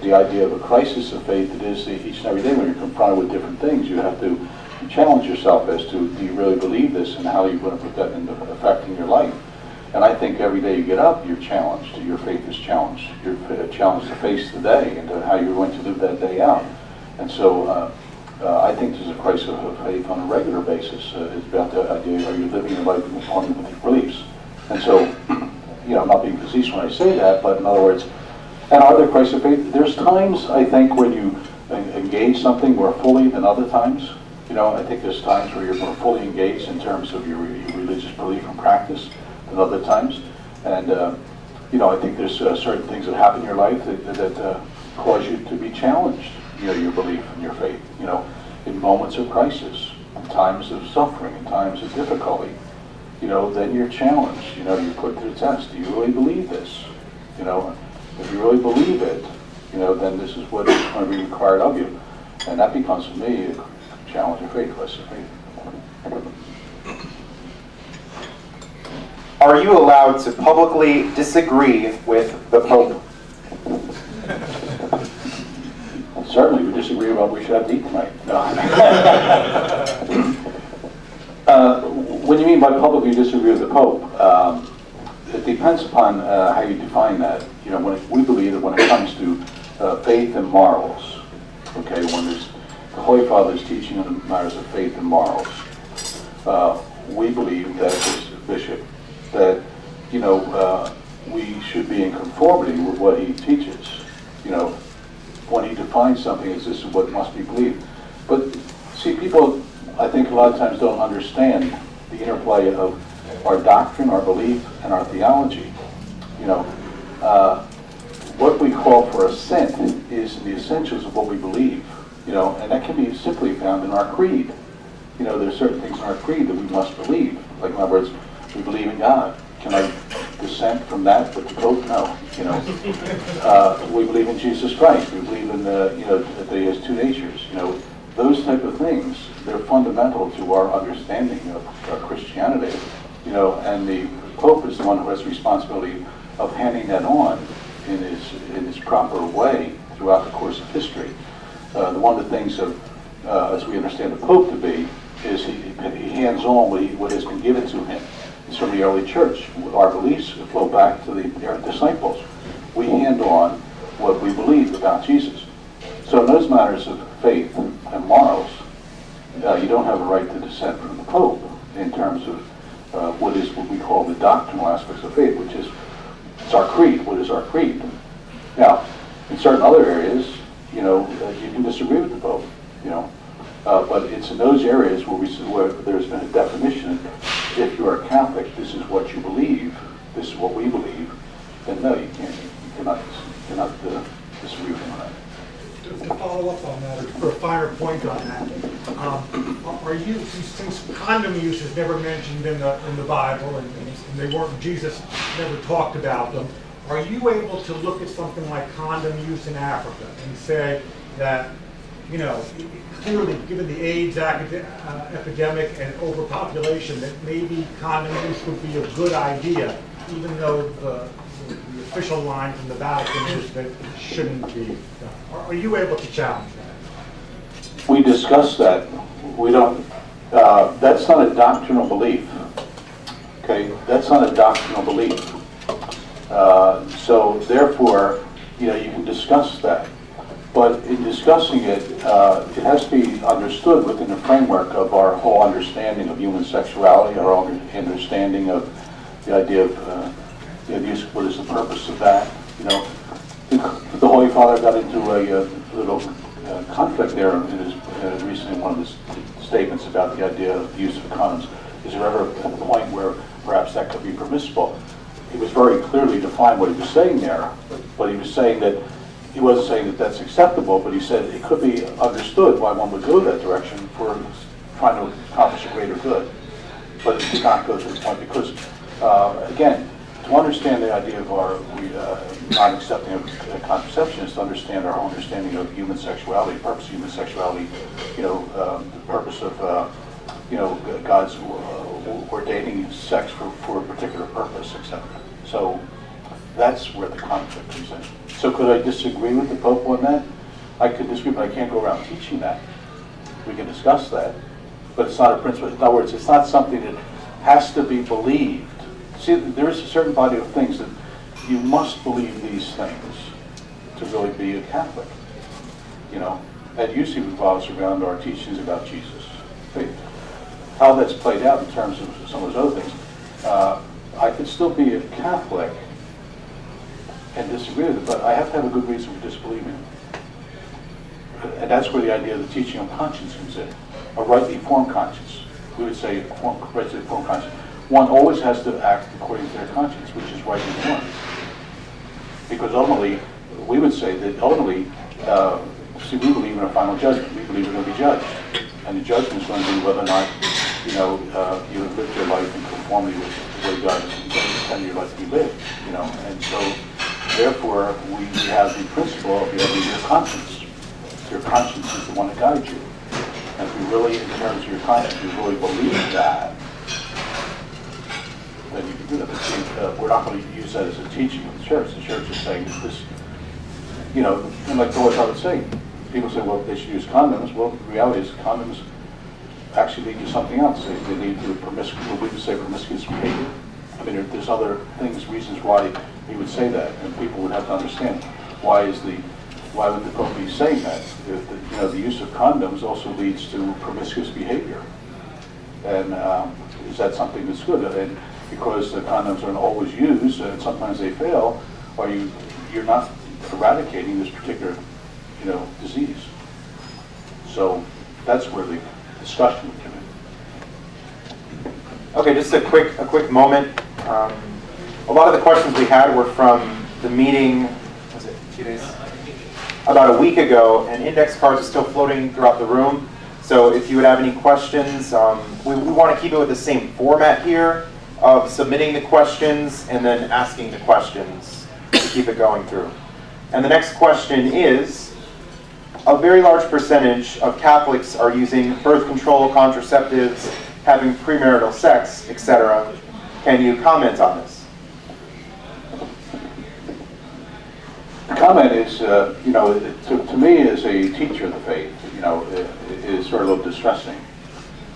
the idea of a crisis of faith, it is each and every day when you're confronted with different things, you have to challenge yourself as to, do you really believe this, and how are you going to put that into effect in your life? And I think every day you get up, you're challenged. Your faith is challenged. You're challenged to face the day and to how you're going to live that day out. And so I think there's a crisis of faith on a regular basis. It's about the idea, are you living your life in accordance with your beliefs? And so, I'm not being facetious when I say that, but in other words, and are there crises of faith? There's times, I think, when you engage something more fully than other times. I think there's times where you're more fully engaged in terms of your religious belief and practice than other times. And, I think there's certain things that happen in your life that cause you to be challenged, your belief and your faith, in moments of crisis, in times of suffering, in times of difficulty. Then you're challenged, you're put to the test. Do you really believe this? If you really believe it, then this is what is going to be required of you. And that becomes, for me, a challenge of faith, crisis of faith. Are you allowed to publicly disagree with the Pope? Certainly, we disagree about what we should have to eat tonight. No. What do you mean by publicly disagree with the Pope? It depends upon how you define that. We believe that when it comes to faith and morals, okay, when there's the Holy Father's teaching on matters of faith and morals, we believe that as a bishop, that we should be in conformity with what he teaches. When he defines something as this is what must be believed. But see, people, I think a lot of times don't understand the interplay of our doctrine, our belief, and our theology. What we call for assent is the essentials of what we believe. And that can be simply found in our creed. There's certain things in our creed that we must believe. Like, in other words, we believe in God. Can I dissent from that with the Pope? No. We believe in Jesus Christ. We believe in that He has two natures. Those type of things, they're fundamental to our understanding of Christianity. And the Pope is the one who has the responsibility of handing that on in his proper way throughout the course of history. One of the things of, as we understand the Pope to be, is he hands on what has been given to him. It's from the early church. Our beliefs flow back to the disciples. We hand on what we believe about Jesus. So in those matters of faith and morals, you don't have a right to dissent from the Pope in terms of what we call the doctrinal aspects of faith, which is, it's our creed. What is our creed? Now, in certain other areas, you can disagree with the Pope, but it's in those areas where there's been a definition. If you are Catholic, this is what you believe. This is what we believe. Then no, you can't. You cannot disagree with that. To follow up on that, or to put a finer point on that, since condom use is never mentioned in the Bible, and Jesus never talked about them, are you able to look at something like condom use in Africa and say that you know, clearly given the AIDS epidemic and overpopulation, that maybe condom use would be a good idea, even though the official line from the Vatican is that it shouldn't be done. Are you able to challenge that? We discussed that. We don't, that's not a doctrinal belief. Okay, that's not a doctrinal belief. So therefore, you know, you can discuss that. But in discussing it, it has to be understood within the framework of our whole understanding of human sexuality, our own understanding of the idea of what is the purpose of that. You know, the Holy Father got into a little conflict there in his recently one of his statements about the idea of the use of condoms. Is there ever a point where perhaps that could be permissible? He was very clearly defined what he was saying there, but he was saying that he wasn't saying that that's acceptable, but he said it could be understood why one would go that direction for trying to accomplish a greater good. But it did not go to this point because, again, to understand the idea of our not accepting of contraception is to understand our own understanding of human sexuality, the purpose of human sexuality, you know, the purpose of, you know, God's ordaining sex for a particular purpose, etc. So that's where the conflict comes in. So could I disagree with the Pope on that? I could disagree, but I can't go around teaching that. We can discuss that, but it's not a principle. In other words, it's not something that has to be believed. See, there is a certain body of things that you must believe these things to really be a Catholic. You know, that usually revolves around our teachings about Jesus. How that's played out in terms of some of those other things, I could still be a Catholic and disagree with it, but I have to have a good reason for disbelieving it. And that's where the idea of the teaching on conscience comes in. A rightly formed conscience. We would say rightly formed conscience. One always has to act according to their conscience, which is rightly formed. Because ultimately, we would say that ultimately, see, we believe in a final judgment. We believe we're going to be judged. And the judgment is going to be whether or not, you know, you have lived your life in conformity with the way God has intended your life to be lived. You know, and so therefore we have the principle of your conscience. Your conscience is the one that guides you. And if you really, in terms of your conscience, you really believe that, then you can do that. But see, we're not going to use that as a teaching of the church. The church is saying that this, you know, and like the Lord would say, people say, well, they should use condoms. Well, the reality is condoms actually lead to something else. They lead to what we would say promiscuous behavior. I mean, there's other things, reasons why he would say that, and people would have to understand why would the Pope be saying that? You know, the use of condoms also leads to promiscuous behavior, and is that something that's good? And because the condoms aren't always used, and sometimes they fail, you're not eradicating this particular, you know, disease. So that's where the discussion would come in. Okay, just a quick moment. A lot of the questions we had were from the meeting, was it 2 days? About a week ago, and index cards are still floating throughout the room. So if you would have any questions, we want to keep it with the same format here of submitting the questions and then asking the questions to keep it going through. And the next question is, a very large percentage of Catholics are using birth control, contraceptives, having premarital sex, etc. Can you comment on this? The comment is, you know, to me as a teacher of the faith, you know, it is sort of a little distressing.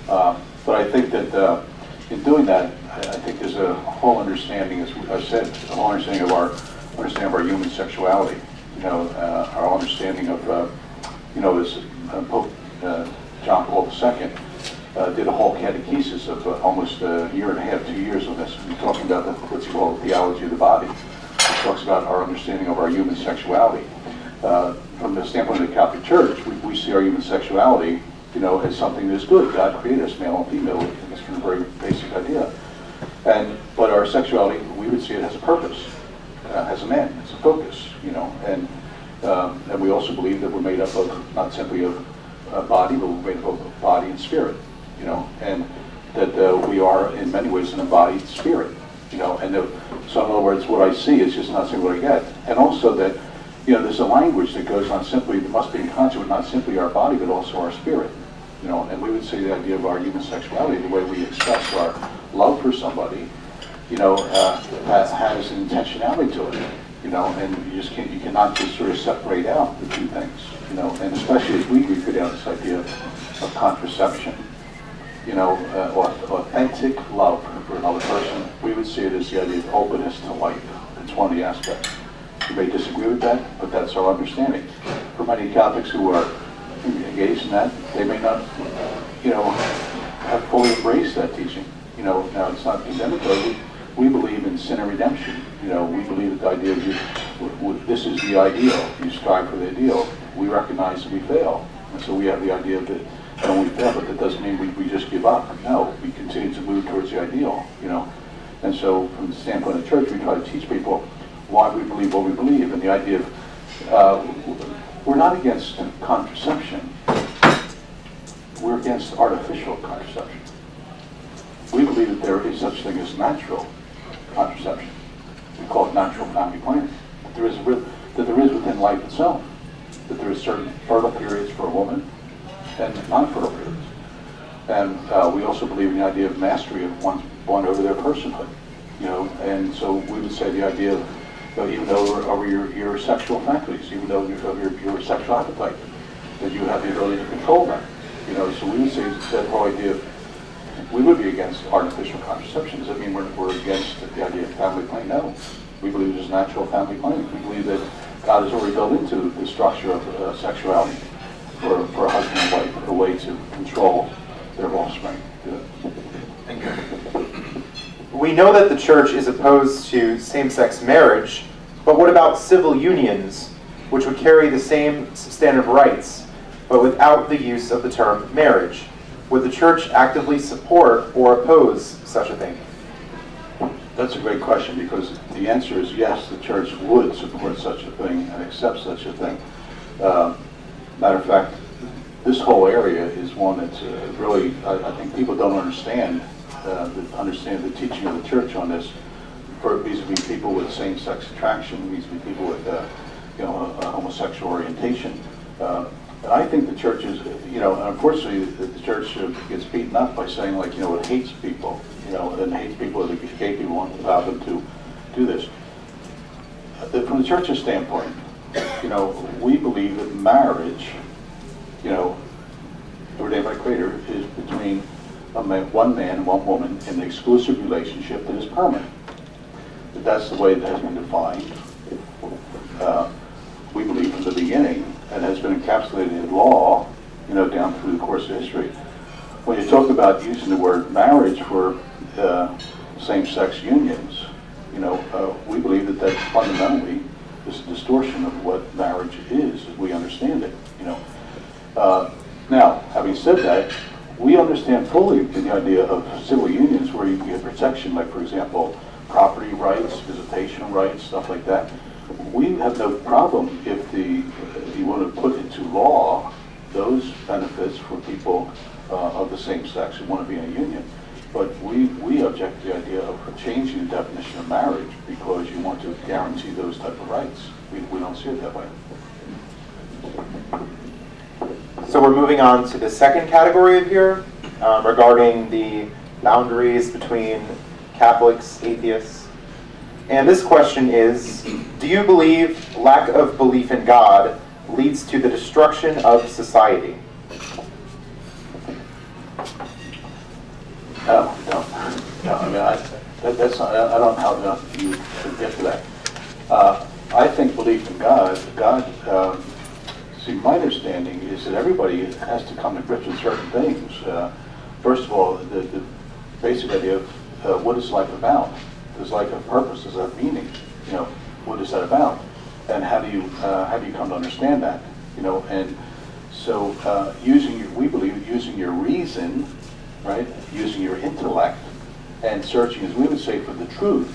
But I think that in doing that, I think there's a whole understanding, as I said, a whole understanding of our human sexuality. You know, our understanding of, you know, as Pope John Paul II did a whole catechesis of almost a year and a half, 2 years on this. We're talking about what's called theology of the body. It talks about our understanding of our human sexuality. From the standpoint of the Catholic Church, we see our human sexuality, you know, as something that's good. God created us male and female, and that's a very basic idea. But our sexuality, we would see it as a purpose, as a man. It's a focus, you know. And we also believe that we're made up of not simply of body, but we're made up of body and spirit, you know, and that we are in many ways an embodied spirit, you know. And so in other words, what I see is just not simply what I get, and also that you know, there's a language that goes on simply, that must be in concert with not simply our body, but also our spirit. You know, and we would say the idea of our human sexuality, the way we express our love for somebody, you know, has an intentionality to it. You know, and you cannot just sort of separate out the two things. You know, and especially as we go down this idea of contraception, you know, authentic love for another person, we would see it as the idea of openness to life. It's one of the aspects. You may disagree with that, but that's our understanding. For many Catholics who are engaged in that, they may not, you know, have fully embraced that teaching. You know, now it's not condemnatory. We believe in sin and redemption. You know, we believe that the idea of this is the ideal. You strive for the ideal. We recognize that we fail, and so we have the idea that we fail, but that doesn't mean we just give up. No, we continue to move towards the ideal. You know, and so from the standpoint of the church, we try to teach people why we believe what we believe, and the idea of we're not against contraception. We're against artificial contraception. We believe that there is such thing as natural contraception. We call it natural family planning. That there is within life itself. That there is certain fertile periods for a woman and non-fertile periods. And we also believe in the idea of mastery of one over their personhood. You know, and so we would say the idea of even over your sexual faculties, even though your sexual appetite, that you have the ability to control that. You know, so we would say that whole idea of, we would be against artificial contraception. Does that mean we're against the idea of family planning? No. We believe there's natural family planning. We believe that God has already built into the structure of sexuality for a husband and wife, a way to control their offspring. Thank you. We know that the church is opposed to same-sex marriage, but what about civil unions, which would carry the same substantive rights, but without the use of the term marriage? Would the church actively support or oppose such a thing? That's a great question, because the answer is yes, the church would support such a thing and accept such a thing. Matter of fact, this whole area is one that's really, I think people don't understand the teaching of the church on this, for vis-a-vis people with same-sex attraction, vis-a-vis people with homosexual orientation. And I think the church is, you know, and unfortunately the church gets beaten up by saying, like, you know, it hates people, you know, and hates people, the gay people, won't allow them to do this. From the church's standpoint, you know, we believe that marriage, you know, ordained by Creator, is between one man and one woman in an exclusive relationship that is permanent. That's the way that has been defined. We believe from the beginning, and has been encapsulated in law, you know, down through the course of history. When you talk about using the word marriage for same-sex unions, you know, we believe that that fundamentally is a distortion of what marriage is, as we understand it. You know, now, having said that, we understand fully the idea of civil unions where you can get protection, like, for example, property rights, visitation rights, stuff like that. We have no problem if you want to put into law those benefits for people of the same sex who want to be in a union. But we object to the idea of changing the definition of marriage because you want to guarantee those type of rights. We don't see it that way. So we're moving on to the second category here, regarding the boundaries between Catholics, atheists. And this question is, do you believe lack of belief in God leads to the destruction of society? No. I mean, I don't know how you should get to that. I think belief in God, see, my understanding is that everybody has to come to grips with certain things. First of all, the basic idea of what is life about? Does life have purpose? Does it have meaning? You know, what is that about? And how do you come to understand that? You know, and so we believe using your reason, right, using your intellect, and searching, as we would say, for the truth.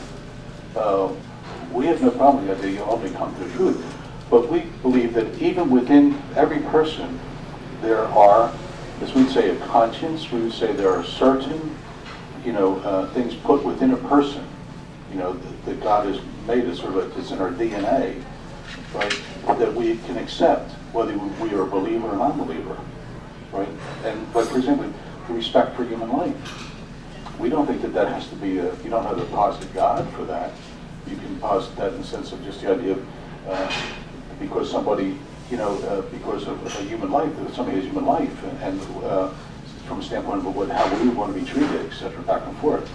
We have no problem with that you only come to the truth, but we believe that even within every person, there are, as we'd say, a conscience. We would say there are certain, you know, things put within a person, you know, that God has made us, sort of like it's in our DNA, right? that we can accept, whether we are a believer or non-believer, right? And, like, for example, the respect for human life. We don't think that that has to be you don't have to posit God for that. You can posit that in the sense of just the idea of, because somebody, because of a human life, that somebody has human life, and from a standpoint of how we want to be treated, etc., back and forth.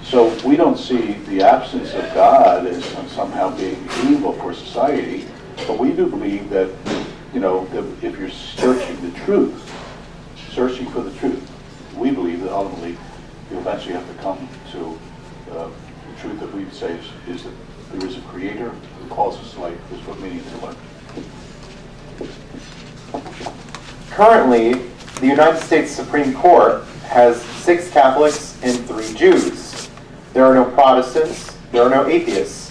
So we don't see the absence of God as somehow being evil for society, but we do believe that, that if you're searching the truth, searching for the truth, we believe that ultimately you eventually have to come to the truth that we say is that there is a creator who calls us to life, who's put meaning into life. Currently, the United States Supreme Court has 6 Catholics and 3 Jews. There are no Protestants, there are no atheists.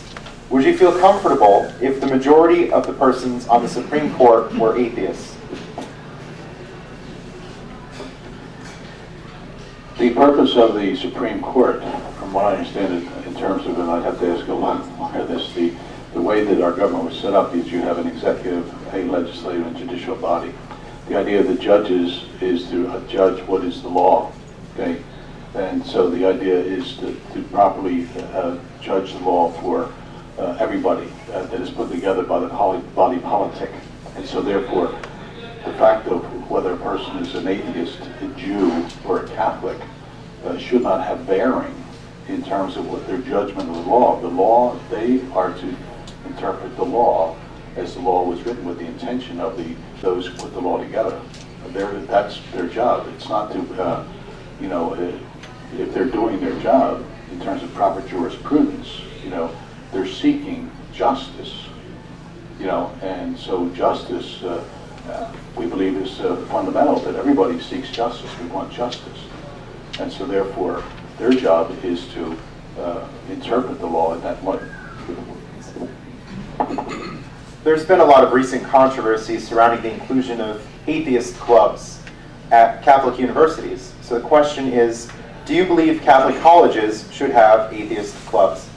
Would you feel comfortable if the majority of the persons on the Supreme Court were atheists? The purpose of the Supreme Court, from what I understand it, in terms of, and I'd have to ask a lot more of this, the way that our government was set up is you have an executive, a legislative, and judicial body. The idea of the judges is to judge what is the law, okay? And so the idea is to properly judge the law for everybody that is put together by the body politic. And so therefore, the fact of whether a person is an atheist, a Jew, or a Catholic should not have bearing in terms of what their judgment of the law. The law, they are to interpret the law as the law was written with the intention of those who put the law together. That's their job. It's not to, if they're doing their job in terms of proper jurisprudence, they're seeking justice, and so justice, we believe, is fundamental, that everybody seeks justice. We want justice. And so therefore, their job is to interpret the law in that light. There's been a lot of recent controversy surrounding the inclusion of atheist clubs at Catholic universities. So the question is, do you believe Catholic colleges should have atheist clubs?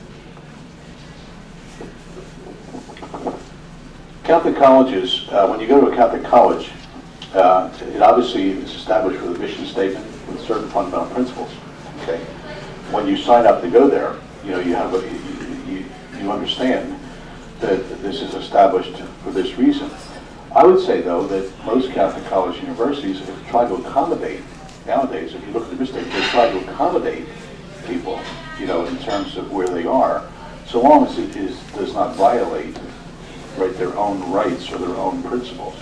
Catholic colleges, when you go to a Catholic college, it obviously is established with a mission statement with certain fundamental principles. Okay, when you sign up to go there, you have you understand that this is established for this reason. I would say, though, that most Catholic college universities have tried to accommodate, nowadays, if you look at the mistake, they try to accommodate people, in terms of where they are, so long as it does not violate, right, their own rights or their own principles.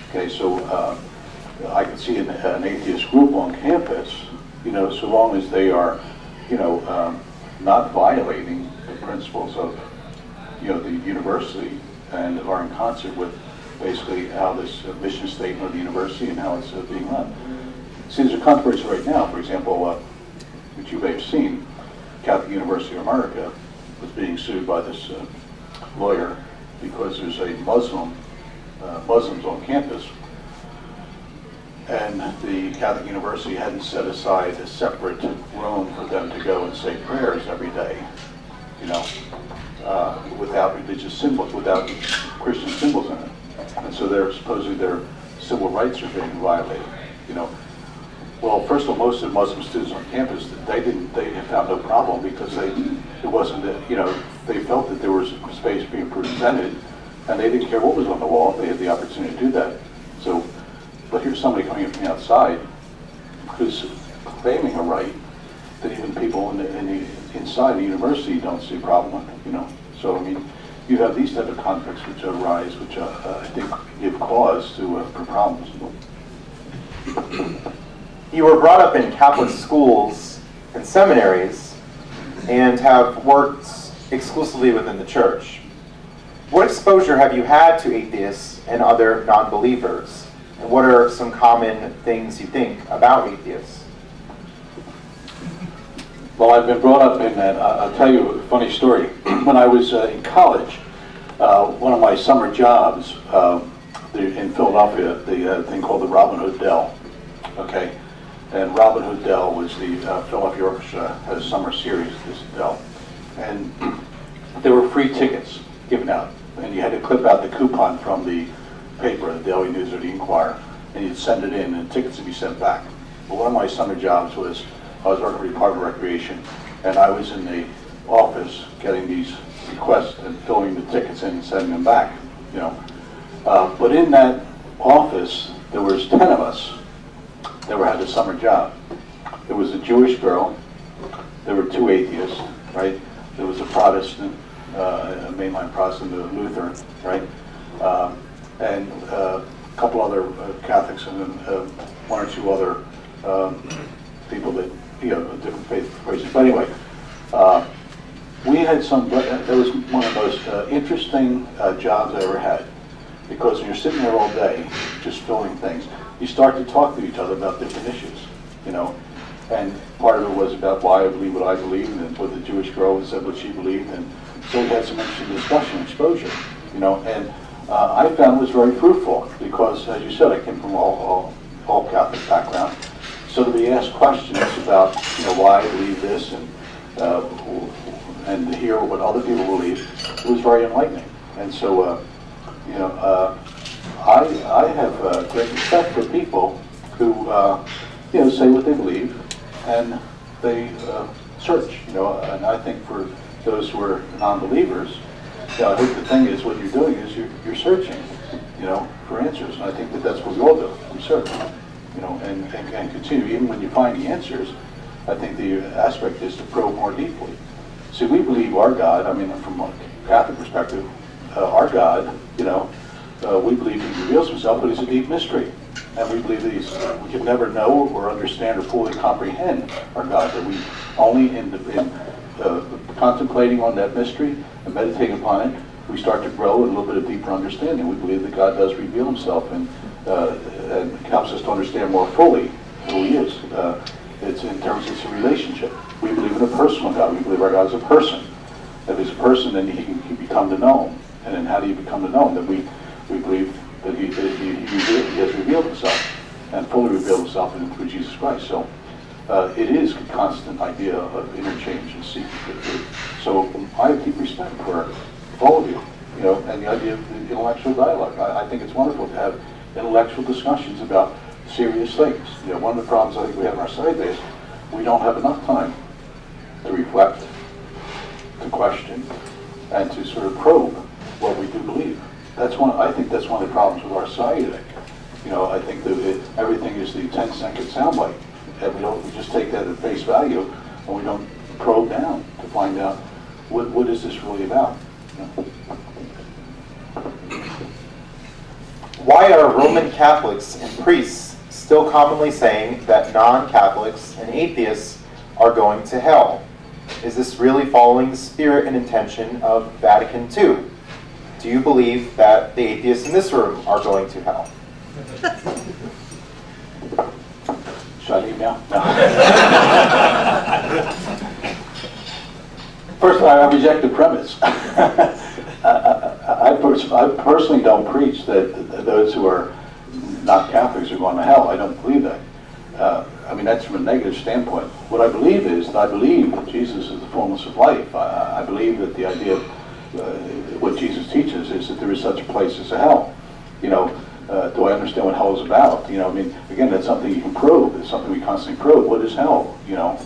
Okay, so I can see an atheist group on campus, so long as they are, not violating the principles of, the university, and are in concert with basically how this mission statement of the university and how it's being run. See, there's a controversy right now, for example, which you may have seen, Catholic University of America was being sued by this lawyer because there's a Muslims on campus, and the Catholic University hadn't set aside a separate room for them to go and say prayers every day, without religious symbols, without Christian symbols in it. And so supposedly their civil rights are being violated, Well, first of all, most of the Muslim students on campus, they found no problem because it wasn't that, they felt that there was space being presented, and they didn't care what was on the wall. They had the opportunity to do that. So, but here's somebody coming in from the outside who's claiming a right that even people inside the university don't see a problem with, So, I mean, you have these type of conflicts which arise, which I think give cause for problems. You were brought up in Catholic schools and seminaries and have worked exclusively within the church. What exposure have you had to atheists and other non-believers? And what are some common things you think about atheists? Well, I've been brought up in that. I'll tell you a funny story. When I was in college, one of my summer jobs in Philadelphia, the thing called the Robin Hood Dell. Okay, and Robin Hood Dell was the Philadelphia Orchestra had a summer series, this Dell, and there were free tickets given out and you had to clip out the coupon from the paper, the Daily News or the Inquirer, and you'd send it in, and tickets would be sent back. But one of my summer jobs was, I was working for the Department of Recreation, and I was in the office getting these requests and filling the tickets in and sending them back, you know. But in that office, there was 10 of us that had a summer job. There was a Jewish girl, there were 2 atheists, right? There was a Protestant, a mainline Protestant, a Lutheran, right? And a couple other Catholics, and then 1 or 2 other people that, you know, different faith places. But anyway, we had some, that was one of the most interesting jobs I ever had. Because when you're sitting there all day, just filling things, you start to talk to each other about different issues, you know. And part of it was about why I believe what I believe, and what the Jewish girl said what she believed, and so we had some interesting discussion, exposure, you know. And I found it was very fruitful because, as you said, I came from all Catholic background, so to be asked questions about, you know, why I believe this, and to hear what other people believe, it was very enlightening. And so, you know, I have great respect for people who, you know, say what they believe, and they search, you know. And I think for those who are non-believers, you know, I think the thing is, what you're doing is you're searching, you know, for answers. And I think that that's what we all do. We search, you know, and continue. Even when you find the answers, I think the aspect is to probe more deeply. See, we believe our God, I mean, from a Catholic perspective, our God, you know, we believe he reveals himself, but he's a deep mystery. And we believe that we can never know or understand or fully comprehend our God, that we only in contemplating on that mystery and meditating upon it, we start to grow in a little bit of deeper understanding. We believe that God does reveal himself and helps us to understand more fully who he is. It's in terms of it's a relationship. We believe in a personal God. We believe our God is a person. If he's a person, then he can become the known. And then how do you become the known? That we believe that he has revealed himself and fully revealed himself through Jesus Christ. So it is a constant idea of interchange and seeking the truth. So I have deep respect for all of you, you know, and the idea of the intellectual dialogue. I think it's wonderful to have intellectual discussions about serious things. You know, one of the problems I think we have in our society is we don't have enough time to reflect, to question, and to sort of probe what we do believe. I think that's one of the problems with our society today. You know, I think that everything is the 10-second soundbite, and we just take that at face value, and we don't probe down to find out what is this really about. You know? Why are Roman Catholics and priests still commonly saying that non-Catholics and atheists are going to hell? Is this really following the spirit and intention of Vatican II? Do you believe that the atheists in this room are going to hell? Should I leave now? No. First of all, I reject the premise. I personally don't preach that those who are not Catholics are going to hell. I don't believe that. I mean, that's from a negative standpoint. What I believe is that I believe that Jesus is the fullness of life. I believe that the idea of what Jesus teaches is that there is such a place as a hell. You know, do I understand what hell is about? You know, I mean, again, that's something you can probe. It's something we constantly probe. What is hell? You know,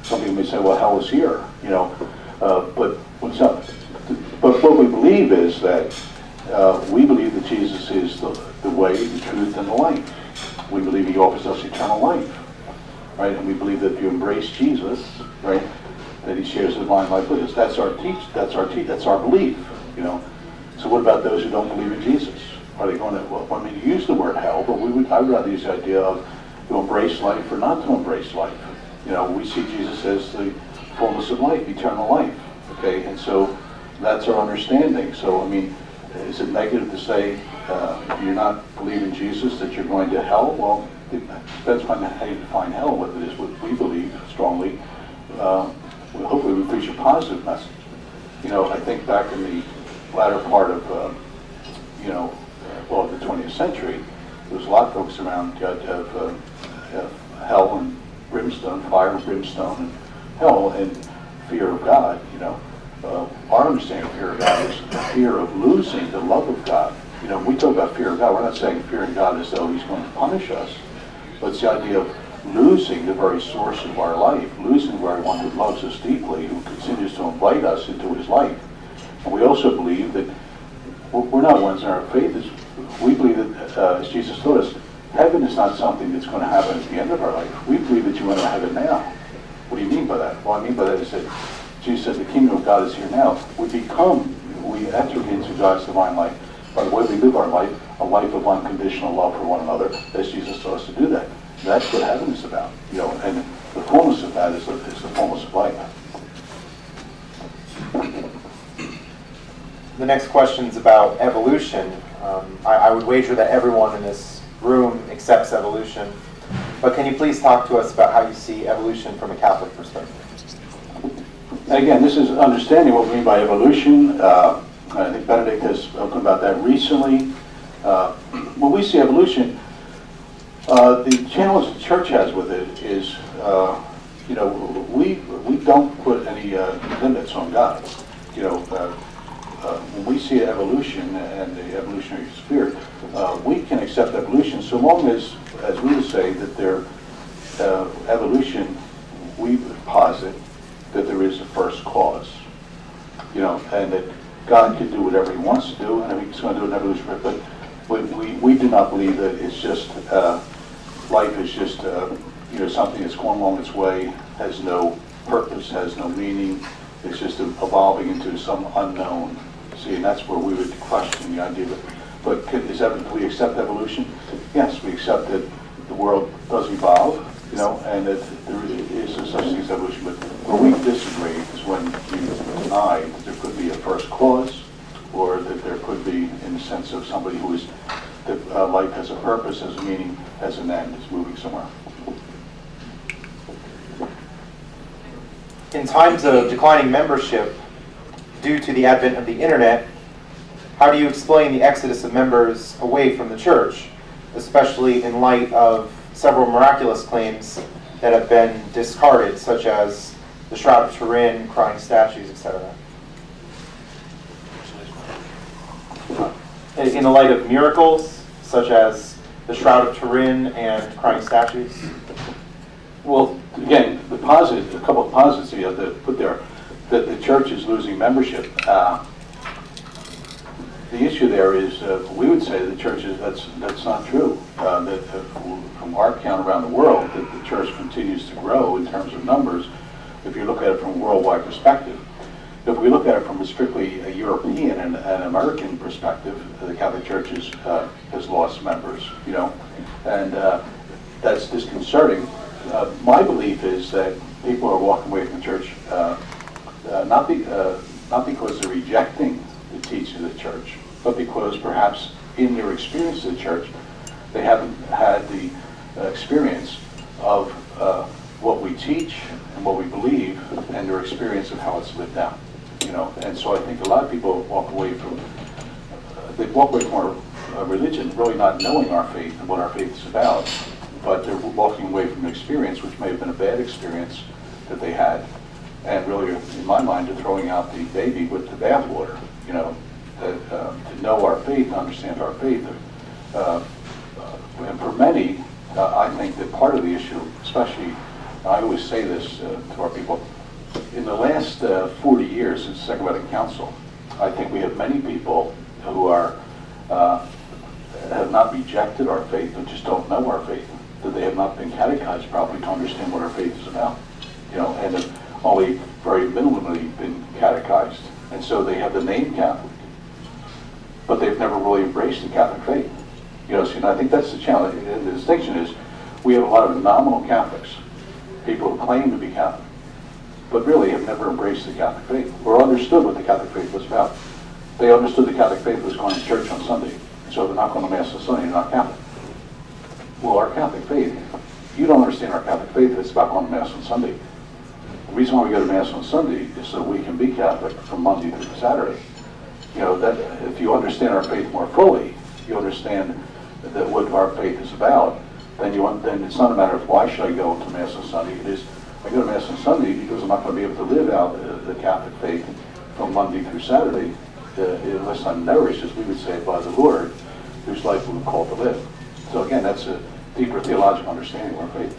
some people may say, well, hell is here. You know, but what's up? But what we believe is that we believe that Jesus is the way, the truth, and the life. We believe he offers us eternal life, right? And we believe that if you embrace Jesus, right, that he shares the divine life with us. That's our that's our belief, you know. So what about those who don't believe in Jesus? Are they going to, well, I mean, you use the word hell, but I would rather use the idea of to embrace life or not to embrace life. You know, we see Jesus as the fullness of life, eternal life, okay? And so that's our understanding. So, I mean, is it negative to say if you're not believing Jesus that you're going to hell? Well, it depends on how you define hell, what it is, what we believe strongly. Hopefully we preach a positive message. You know, I think back in the latter part of, you know, well, the 20th century, there was a lot of focus around hell and brimstone, fire and brimstone and hell and fear of God, you know. our understanding of fear of God is the fear of losing the love of God. You know, when we talk about fear of God, we're not saying fearing God as though he's going to punish us, but it's the idea of losing the very source of our life, losing the very one who loves us deeply, who continues to invite us into his life. And we also believe that we're not ones in our faith. We believe that, as Jesus told us, heaven is not something that's going to happen at the end of our life. We believe that you enter heaven now. What do you mean by that? Well, I mean by that is that Jesus said the kingdom of God is here now. We enter into God's divine life by the way we live our life, a life of unconditional love for one another, as Jesus taught us to do that. That's what heaven is about, you know, and the fullness of that is the fullness of life. The next question is about evolution. I would wager that everyone in this room accepts evolution, but can you please talk to us about how you see evolution from a Catholic perspective? Again, this is understanding what we mean by evolution. I think Benedict has spoken about that recently. When we see evolution, the challenge the church has with it is, you know, we don't put any limits on God. You know, when we see evolution and the evolutionary spirit, we can accept evolution so long as we would say that there, evolution, we posit that there is a first cause. You know, and that God can do whatever he wants to do, and he's going to do an evolution, but we do not believe that it's just, life is just, you know, something that's going along its way, has no purpose, has no meaning, it's just evolving into some unknown. See, and that's where we would question the idea of it. But do we accept evolution? Yes, we accept that the world does evolve, you know, and that there is such thing as evolution. But where we disagree is when you deny that there could be a first cause, or that there could be, in the sense of somebody who is, that life has a purpose, has a meaning, has an end, is moving somewhere. In times of declining membership due to the advent of the internet, how do you explain the exodus of members away from the church, especially in light of several miraculous claims that have been discarded, such as the Shroud of Turin, crying statues, etc.? In the light of miracles, such as the Shroud of Turin and crying statues? Well, again, a couple of positives you have to put there, that the church is losing membership. The issue there is, we would say the church is, that's not true. That from our count around the world, that the church continues to grow in terms of numbers, if you look at it from a worldwide perspective. If we look at it from a strictly a European and an American perspective, the Catholic Church has lost members, you know, and that's disconcerting. My belief is that people are walking away from the church not because they're rejecting the teaching of the church, but because perhaps in their experience of the church, they haven't had the experience of what we teach and what we believe, and their experience of how it's lived out. You know, and so I think a lot of people walk away from our religion really not knowing our faith and what our faith is about, but they're walking away from an experience which may have been a bad experience that they had, and really, in my mind, they're throwing out the baby with the bathwater. You know, to know our faith, to understand our faith, and for many, I think that part of the issue, especially, I always say this to our people, in the last 40 years since the Second Vatican Council, I think we have many people who are have not rejected our faith, but just don't know our faith, that they have not been catechized properly to understand what our faith is about, you know, and have only very minimally been catechized, and so they have the name Catholic, but they've never really embraced the Catholic faith. You know, so I think that's the challenge. The distinction is we have a lot of nominal Catholics, people who claim to be Catholic, but really have never embraced the Catholic faith or understood what the Catholic faith was about. They understood the Catholic faith was going to church on Sunday, so they're not going to Mass on Sunday, they're not Catholic. Well, our Catholic faith, you don't understand our Catholic faith, it's about going to Mass on Sunday. The reason why we go to Mass on Sunday is so we can be Catholic from Monday through Saturday. You know, that if you understand our faith more fully, you understand that what our faith is about, then it's not a matter of why should I go to Mass on Sunday. It is, I go to Mass on Sunday because I'm not going to be able to live out the Catholic faith from Monday through Saturday, unless I'm nourished, we would say, by the Lord, whose life we were called to live. So again, that's a deeper theological understanding of our faith.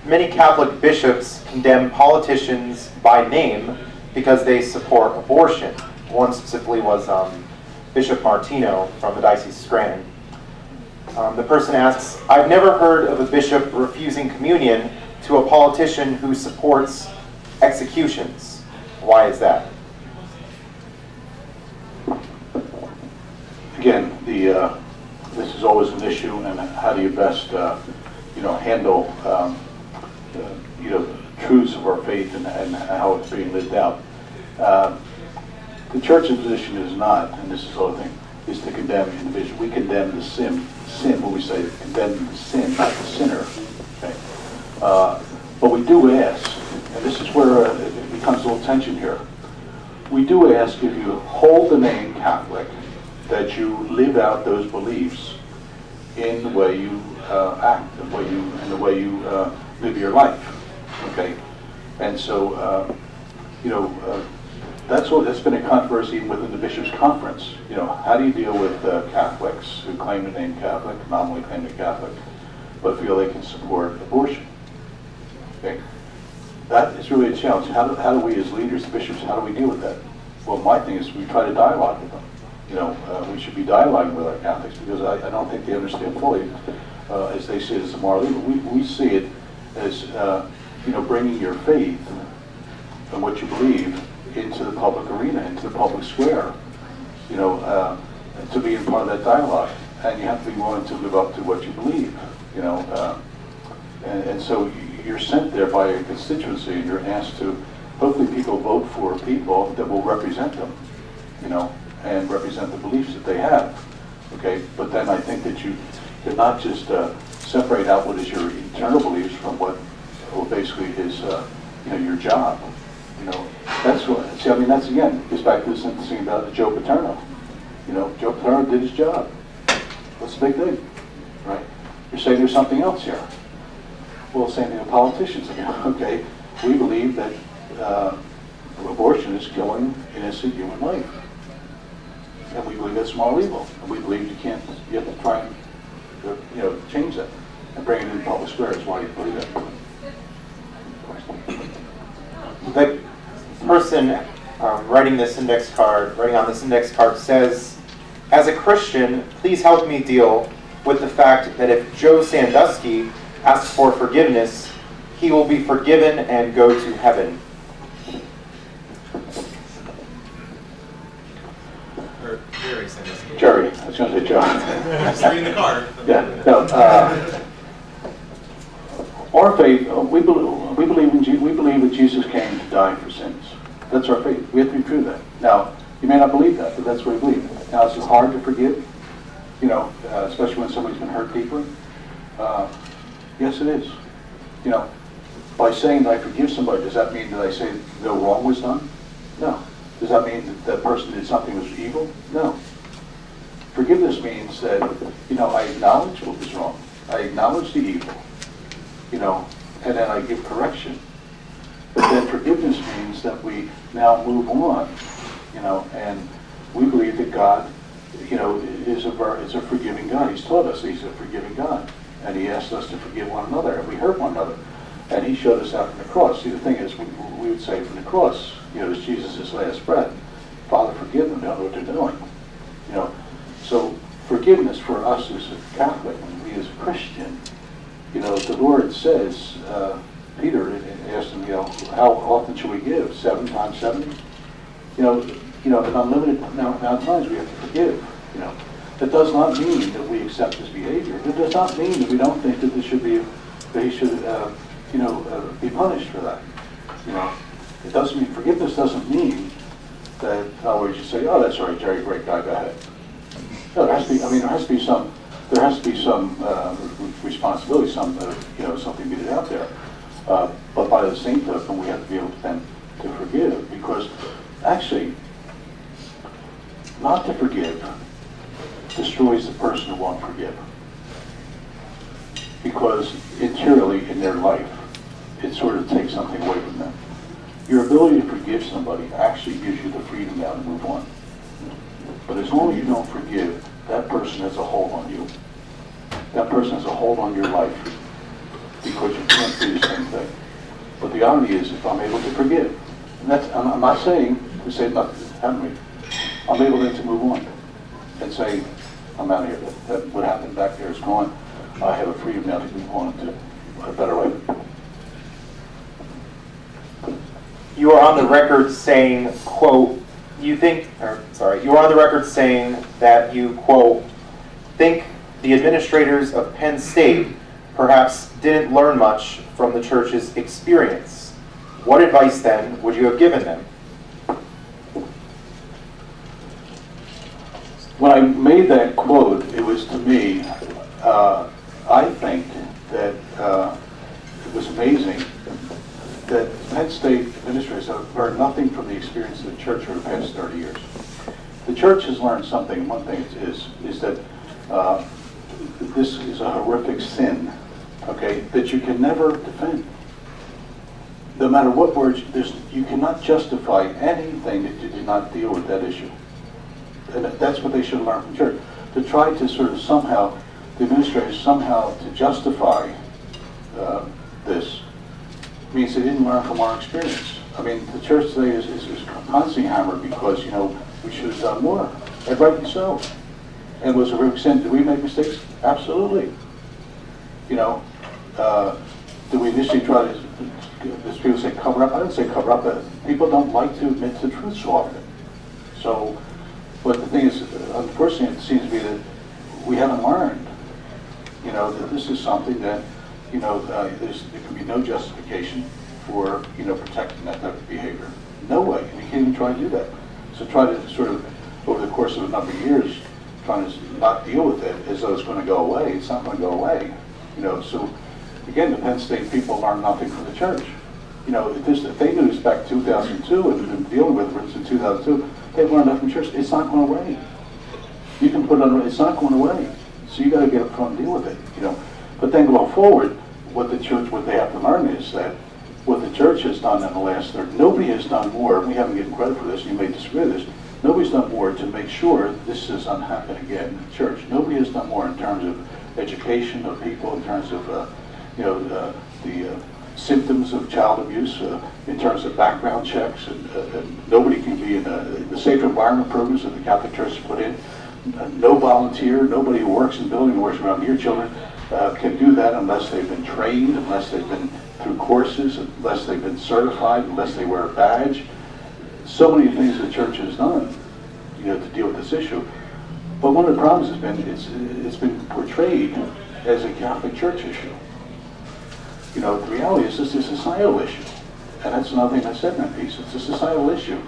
Many Catholic bishops condemn politicians by name because they support abortion. One specifically was Bishop Martino from the Diocese of Scranton. The person asks, I've never heard of a bishop refusing communion to a politician who supports executions. Why is that? Again, this is always an issue, and how do you best, handle, truths of our faith and how it's being lived out. The church's position is not, and this is the other thing, is to condemn individuals. We condemn the sin when we say condemn the sin, not the sinner. Okay? But we do ask, and this is where it becomes a little tension here. We do ask, if you hold the name Catholic, that you live out those beliefs in the way you act, in the way you live your life. Okay, and so that's been a controversy even within the bishops' conference. How do you deal with Catholics who claim the name Catholic, nominally claim the Catholic, but feel they can support abortion? Okay, that is really a challenge. How do we as leaders, the bishops, how do we deal with that? Well, my thing is we try to dialogue with them. We should be dialoguing with our Catholics, because I don't think they understand fully, as they see it as a moral evil. We see it as bringing your faith and what you believe into the public arena, into the public square, to be in part of that dialogue. And you have to be willing to live up to what you believe, and so you're sent there by a constituency, and you're asked to, hopefully people vote for people that will represent them, and represent the beliefs that they have. Okay, but then I think that you can not just separate out what is your internal beliefs from what basically is your job. That's what. See, that's again goes back to this thing about Joe Paterno. Joe Paterno did his job. What's the big thing, right? You're saying there's something else here. Well, same thing with politicians. Okay, we believe that abortion is killing innocent human life. And we believe that's moral evil. And we believe you have to try and change that and bring it into the public square. Is why you believe that. The person writing on this index card says, as a Christian, please help me deal with the fact that if Joe Sandusky asks for forgiveness, he will be forgiven and go to heaven. Jerry, I was going to say John. I'm just reading the card. Yeah, no. Our faith, we believe that Jesus came to die for sins. That's our faith. We have to be true to that. Now, you may not believe that, but that's what we believe. Now, is it hard to forgive? Especially when somebody's been hurt deeply. Yes, it is. By saying that I forgive somebody, does that mean that I say no wrong was done? No. Does that mean that that person did something that was evil? No. Forgiveness means that, I acknowledge what was wrong. I acknowledge the evil, and then I give correction. But then forgiveness means that we now move on, and we believe that God, is a forgiving God. He's taught us He's a forgiving God. And He asked us to forgive one another, and we hurt one another. And He showed us that from the cross. See, the thing is, we would say from the cross, as Jesus' last breath, Father, forgive them, they don't know what they're doing. So forgiveness for us as a Catholic, and we as a Christian, the Lord says, Peter asked him, how often should we give? 7 times 70? An unlimited amount of times we have to forgive. That does not mean that we accept his behavior. It does not mean that we don't think that he should be punished for that. It doesn't mean, forgiveness doesn't mean that, in other words, you say, oh, that's all right, Jerry, great guy, go ahead. No, there has to be some responsibility, something needed out there. But by the same token, we have to be able to forgive, because actually, not to forgive destroys the person who won't forgive. Because interiorly in their life, it sort of takes something away from them. Your ability to forgive somebody actually gives you the freedom now to move on. But as long as you don't forgive, that person has a hold on you. That person has a hold on your life because you can't do the same thing. But the irony is, if I'm able to forgive, and that's, I'm not saying to say nothing happened to me. I'm able then to move on and say, I'm out of here. What happened back there is gone. I have a freedom now to move on to a better life. You are on the record saying, quote, you are on the record saying that you, quote, think the administrators of Penn State perhaps didn't learn much from the church's experience. What advice then would you have given them? When I made that quote, it was to me, I think that it was amazing that Penn State administrators have learned nothing from the experience of the church over the past 30 years. The church has learned something. One thing is that this is a horrific sin, okay, that you can never defend. No matter what words, you cannot justify anything that you did not deal with that issue. And that's what they should learn from church. To try to sort of somehow, the administrators somehow to justify this means they didn't learn from our experience. I mean, the church today is constantly hammered because, you know, we should have done more, and rightly so. And was a real extent, did we make mistakes? Absolutely. You know, do we initially try to, as people say, cover up? I don't say cover up, but people don't like to admit the truth so often. So, but the thing is, unfortunately, it seems to be that we haven't learned, you know, that this is something that, you know, there can be no justification for, you know, protecting that type of behavior. No way, and you can't even try to do that. So try to sort of, over the course of a number of years, trying to not deal with it as though it's going to go away. It's not going to go away. You know, so again, the Penn State people learned nothing from the church. You know, if they knew this back in 2002 and been dealing with it since 2002, they've learned nothing from church. It's not going away. You can put it on, it's not going away. So you got to get up front and deal with it, you know. But then going forward, what they have to learn is that what the church has done in the last 30, nobody has done more, and we haven't given credit for this, and you may disagree with this, nobody's done more to make sure this doesn't happen again in the church. Nobody has done more in terms of education of people, in terms of, you know, the symptoms of child abuse, in terms of background checks, and nobody can be in the safe environment programs that the Catholic Church has put in. No volunteer, nobody who works in the building, who works around your children, can do that unless they've been trained, unless they've been through courses, unless they've been certified, unless they wear a badge. So many things the church has done, you know, to deal with this issue. But one of the problems has been it's been portrayed as a Catholic Church issue. You know, the reality is this is a societal issue, and that's another thing I said in that piece. It's a societal issue.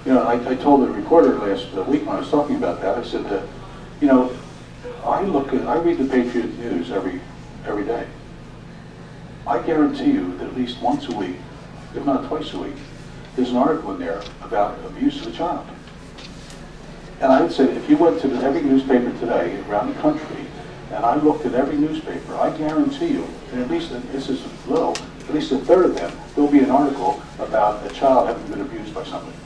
You know, I told the reporter last week when I was talking about that. I said that, you know, I read the Patriot News every day. I guarantee you that at least once a week, if not twice a week, there's an article in there about abuse of a child. And I would say that if you went to every newspaper today around the country, and I looked at every newspaper, I guarantee you, and at least, this is low, at least a third of them, there'll be an article about a child having been abused by somebody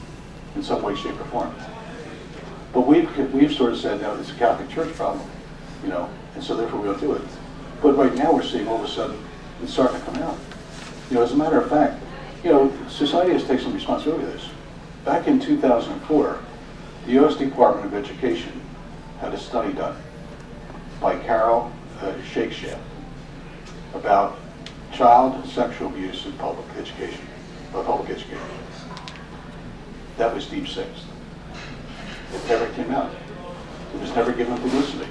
in some way, shape, or form. But we've sort of said, no, it's a Catholic Church problem, you know, and so therefore we don't do it. But right now we're seeing all of a sudden it's starting to come out. You know, as a matter of fact, you know, society has taken some responsibility for this. Back in 2004, the U.S. Department of Education had a study done by Carol Shakespeare about child sexual abuse in public education. That was deep sixth. It never came out. It was never given publicity.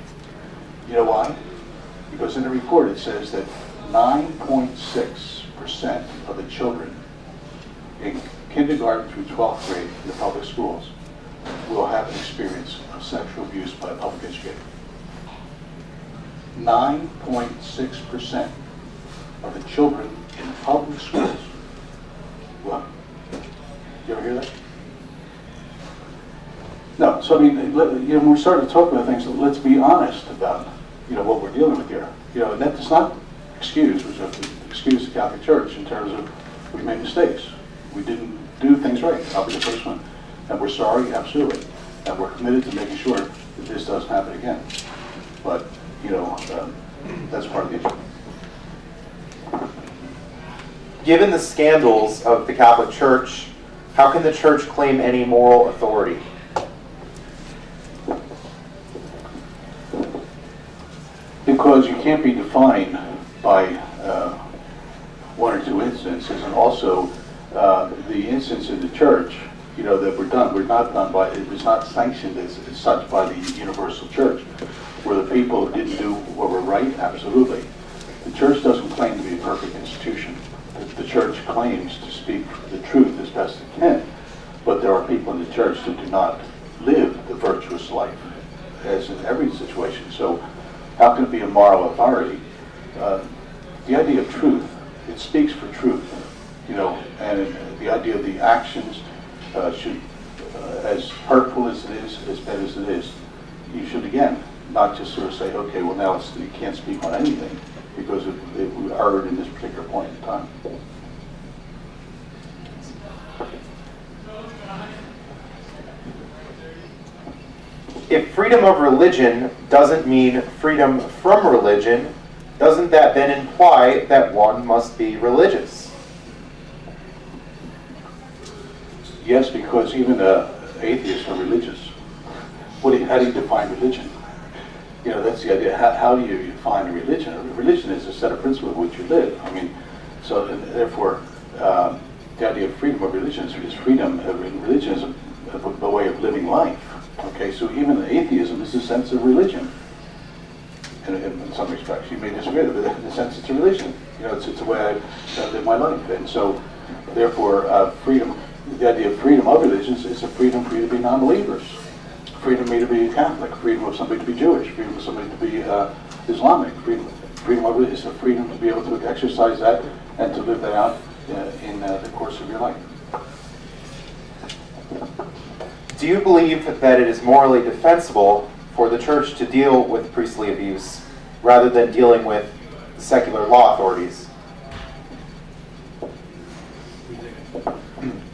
You know why? Because in the report it says that 9.6% of the children in kindergarten through 12th grade in the public schools will have an experience of sexual abuse by a public educator. 9.6% of the children in public schools. What? You ever hear that? No. So I mean, you know, when we start to talk about things, let's be honest about, you know, what we're dealing with here. You know, and that does not excuse the Catholic Church in terms of we make mistakes. We didn't do things right. I'll be the first one. And we're sorry, absolutely. And we're committed to making sure that this doesn't happen again. But, you know, that's part of the issue. Given the scandals of the Catholic Church, how can the Church claim any moral authority? Because you can't be defined by one or two instances, and also the instance in the Church, you know, that were not done by, it was not sanctioned as such by the universal Church. Were the people who didn't do what were right? Absolutely. The Church doesn't claim to be a perfect institution. The Church claims to speak the truth as best it can, but there are people in the Church that do not live the virtuous life, as in every situation. So how can it be a moral authority? The idea of truth, it speaks for truth, you know, and the idea of the actions should, as hurtful as it is, as bad as it is, you should, again, not just sort of say, okay, well now you can't speak on anything because it erred in this particular point in time. If freedom of religion doesn't mean freedom from religion, doesn't that then imply that one must be religious? Yes, because even atheists are religious. How do you define religion? You know, that's the idea. How do you define a religion? A religion is a set of principles in which you live. I mean, so therefore, the idea of freedom of religion is freedom. Religion is a way of living life. Okay, so even atheism is a sense of religion. In some respects, you may disagree, but in a sense, it's a religion. You know, it's a way I live my life, and so therefore, freedom. The idea of freedom of religions is a freedom for you to be non-believers, freedom for me to be Catholic, freedom of somebody to be Jewish, freedom of somebody to be Islamic, freedom of it is a freedom to be able to exercise that and to live that out in the course of your life. Do you believe that it is morally defensible for the Church to deal with priestly abuse rather than dealing with secular law authorities?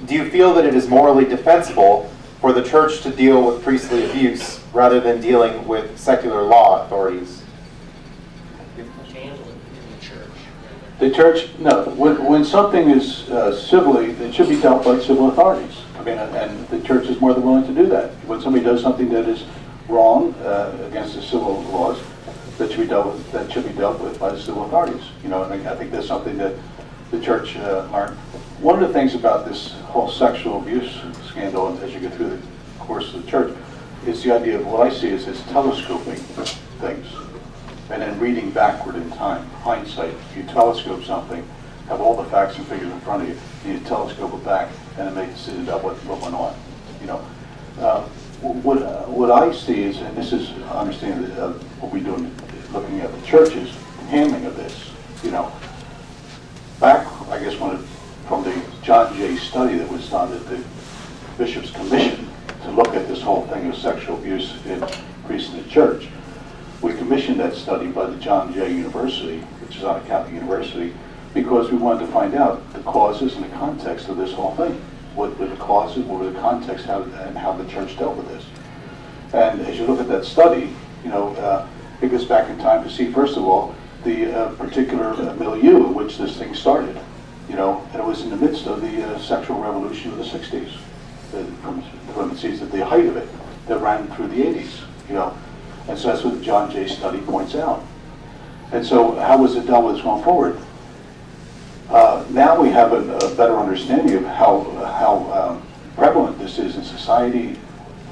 Do you feel that it is morally defensible for the Church to deal with priestly abuse rather than dealing with secular law authorities? The Church, no. When something is civilly, it should be dealt by civil authorities. I mean, and the Church is more than willing to do that. When somebody does something that is wrong against the civil laws, that should be dealt with by the civil authorities. You know, and I think that's something that the Church learned. One of the things about this whole sexual abuse scandal, as you go through the course of the Church, is the idea of what I see as telescoping things, and then reading backward in time, hindsight. If you telescope something, have all the facts and figures in front of you, you telescope it back, and then make a decision about what went on. You know, what I see is, and this is understanding what we do looking at the Church's handling of this. You know, back, I guess, from the John Jay study that was done at the Bishop's Commission to look at this whole thing of sexual abuse in priests in the Church. We commissioned that study by the John Jay University, which is not a Catholic university, because we wanted to find out the causes and the context of this whole thing. What were the causes, what were the context, and how the Church dealt with this. And as you look at that study, you know, it goes back in time to see, first of all, the particular milieu in which this thing started. You know, and it was in the midst of the sexual revolution of the 60s, at the height of it, that ran through the 80s, you know. And so that's what the John Jay study points out. And so how was it dealt with going forward? Now we have a better understanding of how prevalent this is in society,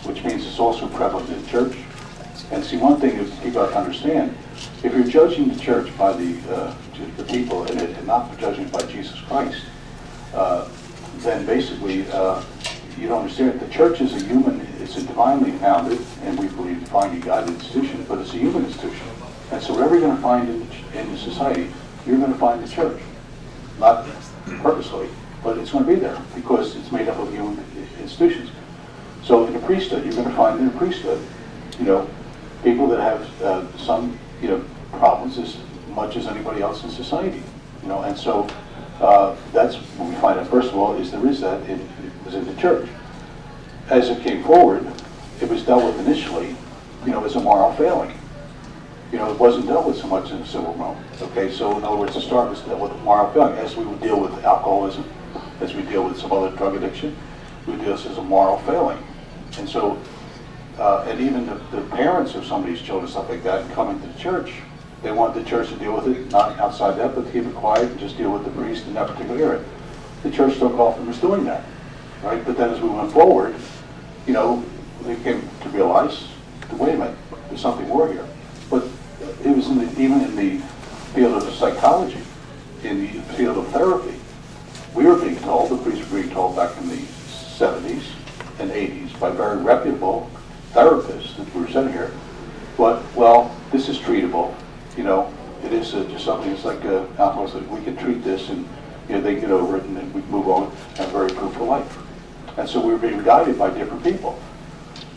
which means it's also prevalent in the Church. And see, one thing that people have to understand, if you're judging the Church by the people and not judging it by Jesus Christ, then basically you don't understand it. The Church is it's a divinely founded, and we believe divinely guided institution, but it's a human institution. And so whatever you're going to find in society, you're going to find the Church. Not purposely, but it's going to be there because it's made up of human institutions. So in the priesthood, you're going to find in the priesthood, you know, people that have some, you know, problems as much as anybody else in society, you know, and so That's what we find out, first of all, is there is that it was in the church. As it came forward, it was dealt with initially, as a moral failing. It wasn't dealt with so much in the civil realm. Okay, so in other words, the start was dealt with moral failing, as we would deal with alcoholism, as we deal with some other drug addiction, we deal with this as a moral failing. And so, and even the parents of some of these children, stuff like that, coming to the church, they want the church to deal with it, not outside that, but to keep it quiet and just deal with the priest in that particular area. The church took off and was doing that, right? But then as we went forward, they came to realize, wait a minute, there's something more here. But it was even in the field of psychology, in the field of therapy, we were being told, the priests were being told back in the 70s and 80s by very reputable therapists that were sitting here, but, well, this is treatable. It is just something that's like alcoholism. We can treat this and they get over it and then we move on and have a very fruitful life. And so we were being guided by different people.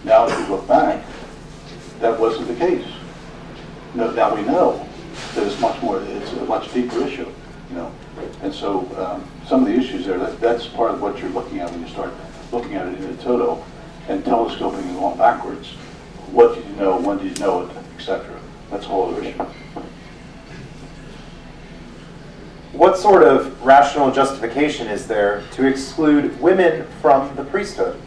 Now as we look back, that wasn't the case. Now we know that it's much more, it's a much deeper issue, And so some of the issues there, that's part of what you're looking at when you start looking at it in the total and telescoping and going backwards. What did you know, when did you know it, etc. That's a whole other issue. What sort of rational justification is there to exclude women from the priesthood?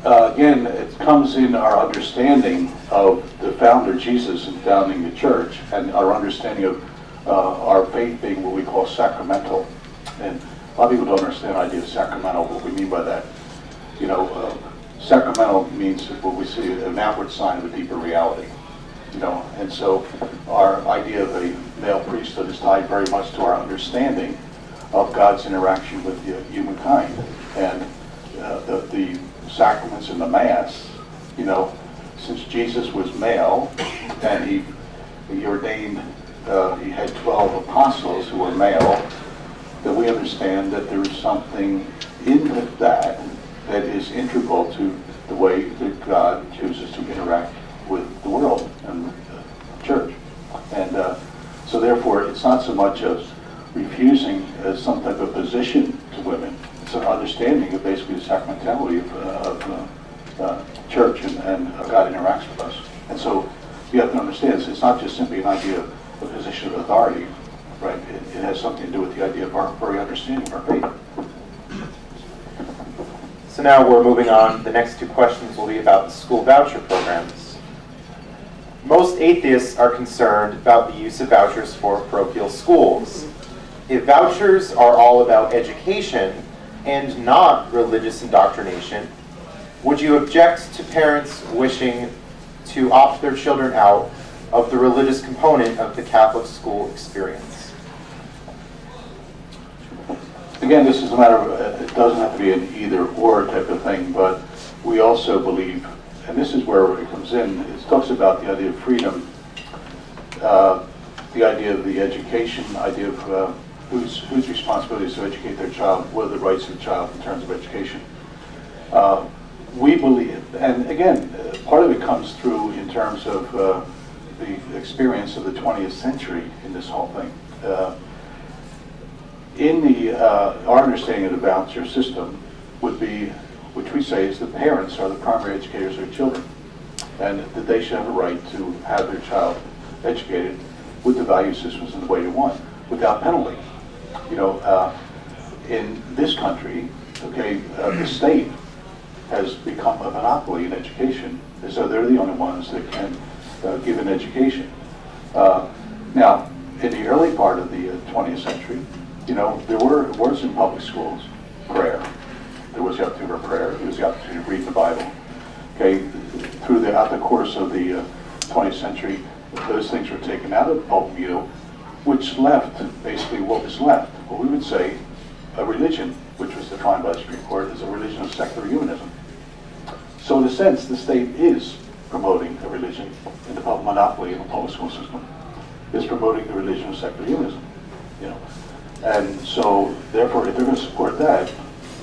Again, it comes in our understanding of the founder, Jesus, in founding the church, and our understanding of our faith being what we call sacramental. And a lot of people don't understand the idea of sacramental, what we mean by that. Sacramental means what we see, an outward sign of a deeper reality. And so our idea of a male priesthood is tied very much to our understanding of God's interaction with humankind. And the sacraments in the Mass, since Jesus was male and he ordained, he had 12 apostles who were male, that we understand that there is something in that is integral to the way that God chooses to interact with the world and the church. And so therefore it's not so much as refusing as some type of position to women. It's an understanding of basically the sacramentality of church and how God interacts with us. And so you have to understand it's not just simply an idea of a position of authority, right? It has something to do with the idea of our very understanding of our faith. So now we're moving on. The next two questions will be about the school voucher programs. Most atheists are concerned about the use of vouchers for parochial schools. If vouchers are all about education and not religious indoctrination, would you object to parents wishing to opt their children out of the religious component of the Catholic school experience? Again, this is a matter of, it doesn't have to be an either or type of thing, but we also believe, and this is where it comes in, it talks about the idea of freedom, the idea of the education, idea of whose responsibility is to educate their child, what are the rights of the child in terms of education. We believe, and again, part of it comes through in terms of the experience of the 20th century in this whole thing. Our understanding of the voucher system would be, which we say is the parents are the primary educators of their children, and that they should have a right to have their child educated with the value systems in the way they want, without penalty. In this country, okay, the state has become a monopoly in education, and so they're the only ones that can give an education. Now, in the early part of the 20th century, there was in public schools prayer. There was the opportunity for prayer. There was the opportunity to read the Bible. Okay, throughout the course of the 20th century, those things were taken out of the pulpit, which left basically what was left. Well, we would say a religion, which was defined by the Supreme Court as a religion of secular humanism. So in a sense, the state is promoting a religion in the public monopoly in the public school system. Is promoting the religion of secular humanism. And so therefore, if they're going to support that,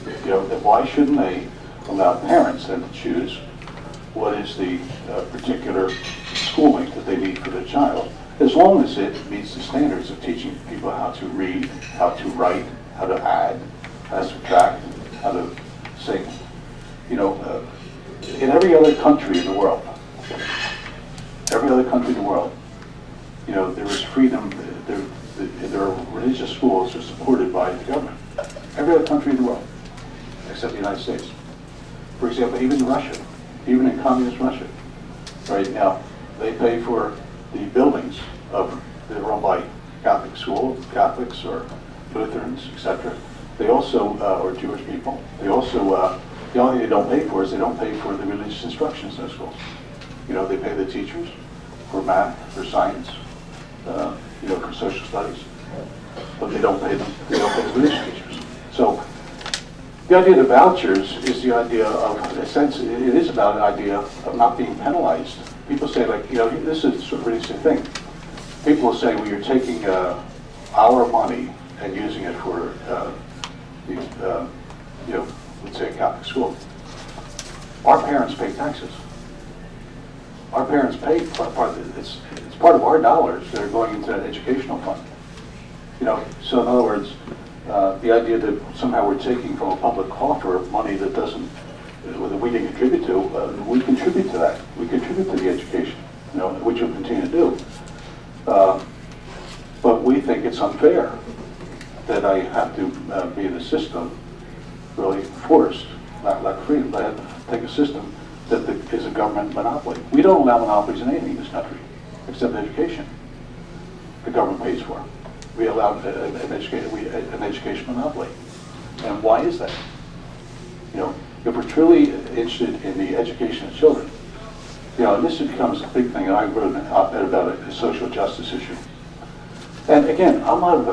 then why shouldn't they allow parents then to choose what is the particular schooling that they need for their child, as long as it meets meets the standards of teaching people how to read, how to write, how to add, how to subtract, how to sing. You know, in every other country in the world, you know, there is freedom. There are religious schools that are supported by the government. Every other country in the world, except the United States. For example, even in Russia, even in communist Russia, right now, they pay for the buildings that are run by Catholic schools, Catholics or Lutherans, etc. They also, or Jewish people, they also, the only thing they don't pay for is they don't pay for the religious instructions in those schools. You know, they pay the teachers for math, for science, you know, for social studies, but they don't pay them. They don't pay the religious teachers. So the idea of the vouchers is the idea of, in a sense, it is about an idea of not being penalized. People say, like, you know, this is sort of really the thing. People will say, well, you're taking our money and using it for you know, let's say a Catholic school. Our parents pay taxes. Our parents pay part of it. It's part of our dollars that are going into an educational fund. You know, so in other words, the idea that somehow we're taking from a public coffer money that doesn't, that we can contribute to, we contribute to that. We contribute to the education, you know, which we'll continue to do. But we think it's unfair that I have to be in a system really forced, not free, but I have to take a system that is a government monopoly. We don't allow monopolies in anything in this country, except education. The government pays for. We allow an education monopoly. And why is that? You know, if we're truly interested in the education of children, you know, and this becomes a big thing. I wrote an op-ed about a social justice issue. And again, I'm not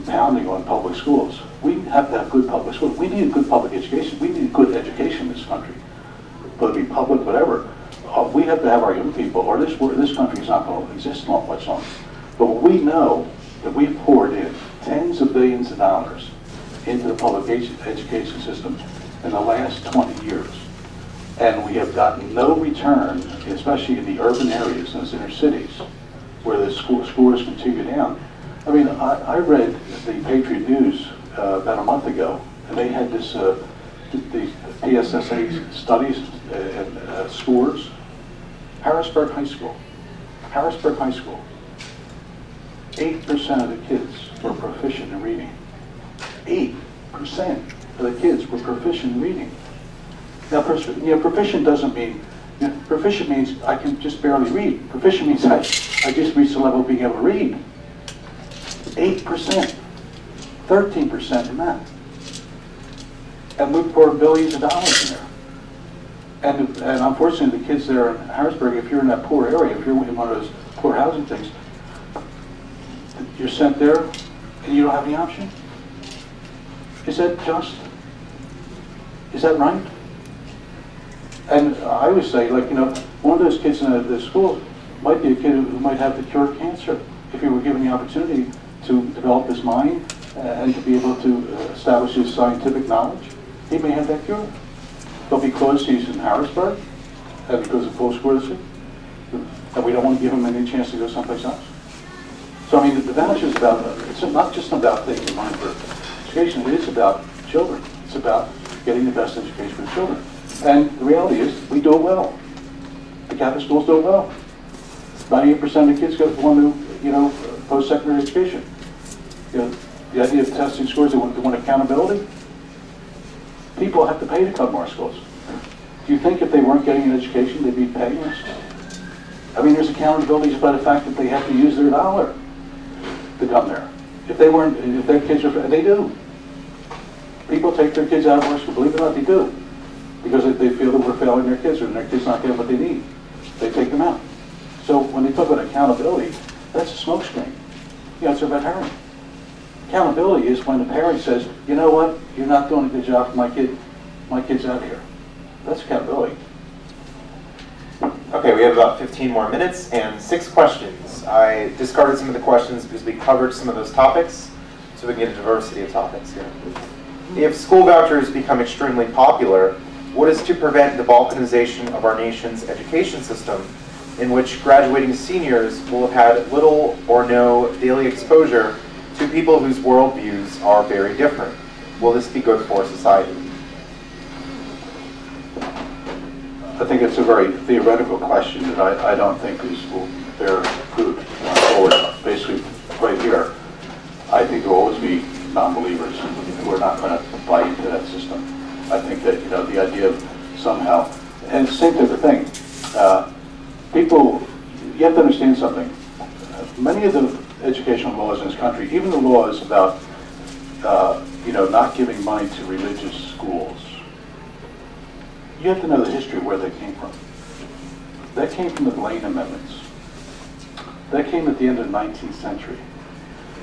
pounding on public schools. We have to have good public schools. We need a good public education. We need good education in this country, whether it be public, whatever. We have to have our young people, or this country is not going to exist long much longer. But we know that we've poured in tens of billions of dollars into the public education system in the last 20 years. And we have gotten no return, especially in the urban areas, in those inner cities, where the scores continue down. I mean, I read the Patriot News about a month ago, and they had this, the PSSA studies and scores. Harrisburg High School, 8% of the kids were proficient in reading. 8% of the kids were proficient in reading. Now, proficient doesn't mean, proficient means I can just barely read. Proficient means I just reached the level of being able to read. 8%, 13% in math. And we pour billions of dollars in there. And unfortunately, the kids there in Harrisburg, if you're in that poor area, if you're in one of those poor housing things, you're sent there and you don't have any option. Is that just? Is that right? And I would say, like, you know, one of those kids in the school might be a kid who might have the cure of cancer if he were given the opportunity to develop his mind and to be able to establish his scientific knowledge. He may have that cure. But because he's in Harrisburg, and because of full school district, and we don't want to give him any chance to go someplace else. So I mean, the voucher is about, it's not just about taking money for education, it is about children. It's about getting the best education for children. And the reality is, we do it well. The Catholic schools do it well. 98% of the kids go on to, you know, post-secondary education. You know, the idea of testing scores, they want accountability. People have to pay to come to our schools. Do you think if they weren't getting an education, they'd be paying us? I mean, there's accountability just by the fact that they have to use their dollar to come there. If they weren't, if their kids are, they do. People take their kids out of our school, believe it or not, they do. Because they feel that we're failing their kids or their kids not getting what they need. They take them out. So when they talk about accountability, that's a smokescreen. You know, it's about herring. Accountability is when the parent says, you know what, you're not doing a good job for my kid, my kid's out of here. That's accountability. Okay, we have about 15 more minutes and 6 questions. I discarded some of the questions because we covered some of those topics, so we can get a diversity of topics here. If school vouchers become extremely popular, what is to prevent the balkanization of our nation's education system in which graduating seniors will have had little or no daily exposure to people whose worldviews are very different. Will this be good for society? I think it's a very theoretical question that I don't think will bear fruit going forward. Basically, right here, I think there will always be non-believers who are not going to buy into that system. I think that, the idea of somehow, and it's the same type of thing. People, you have to understand something. Many of the educational laws in this country, even the laws about, not giving money to religious schools, you have to know the history of where they came from. That came from the Blaine Amendments. That came at the end of the 19th century,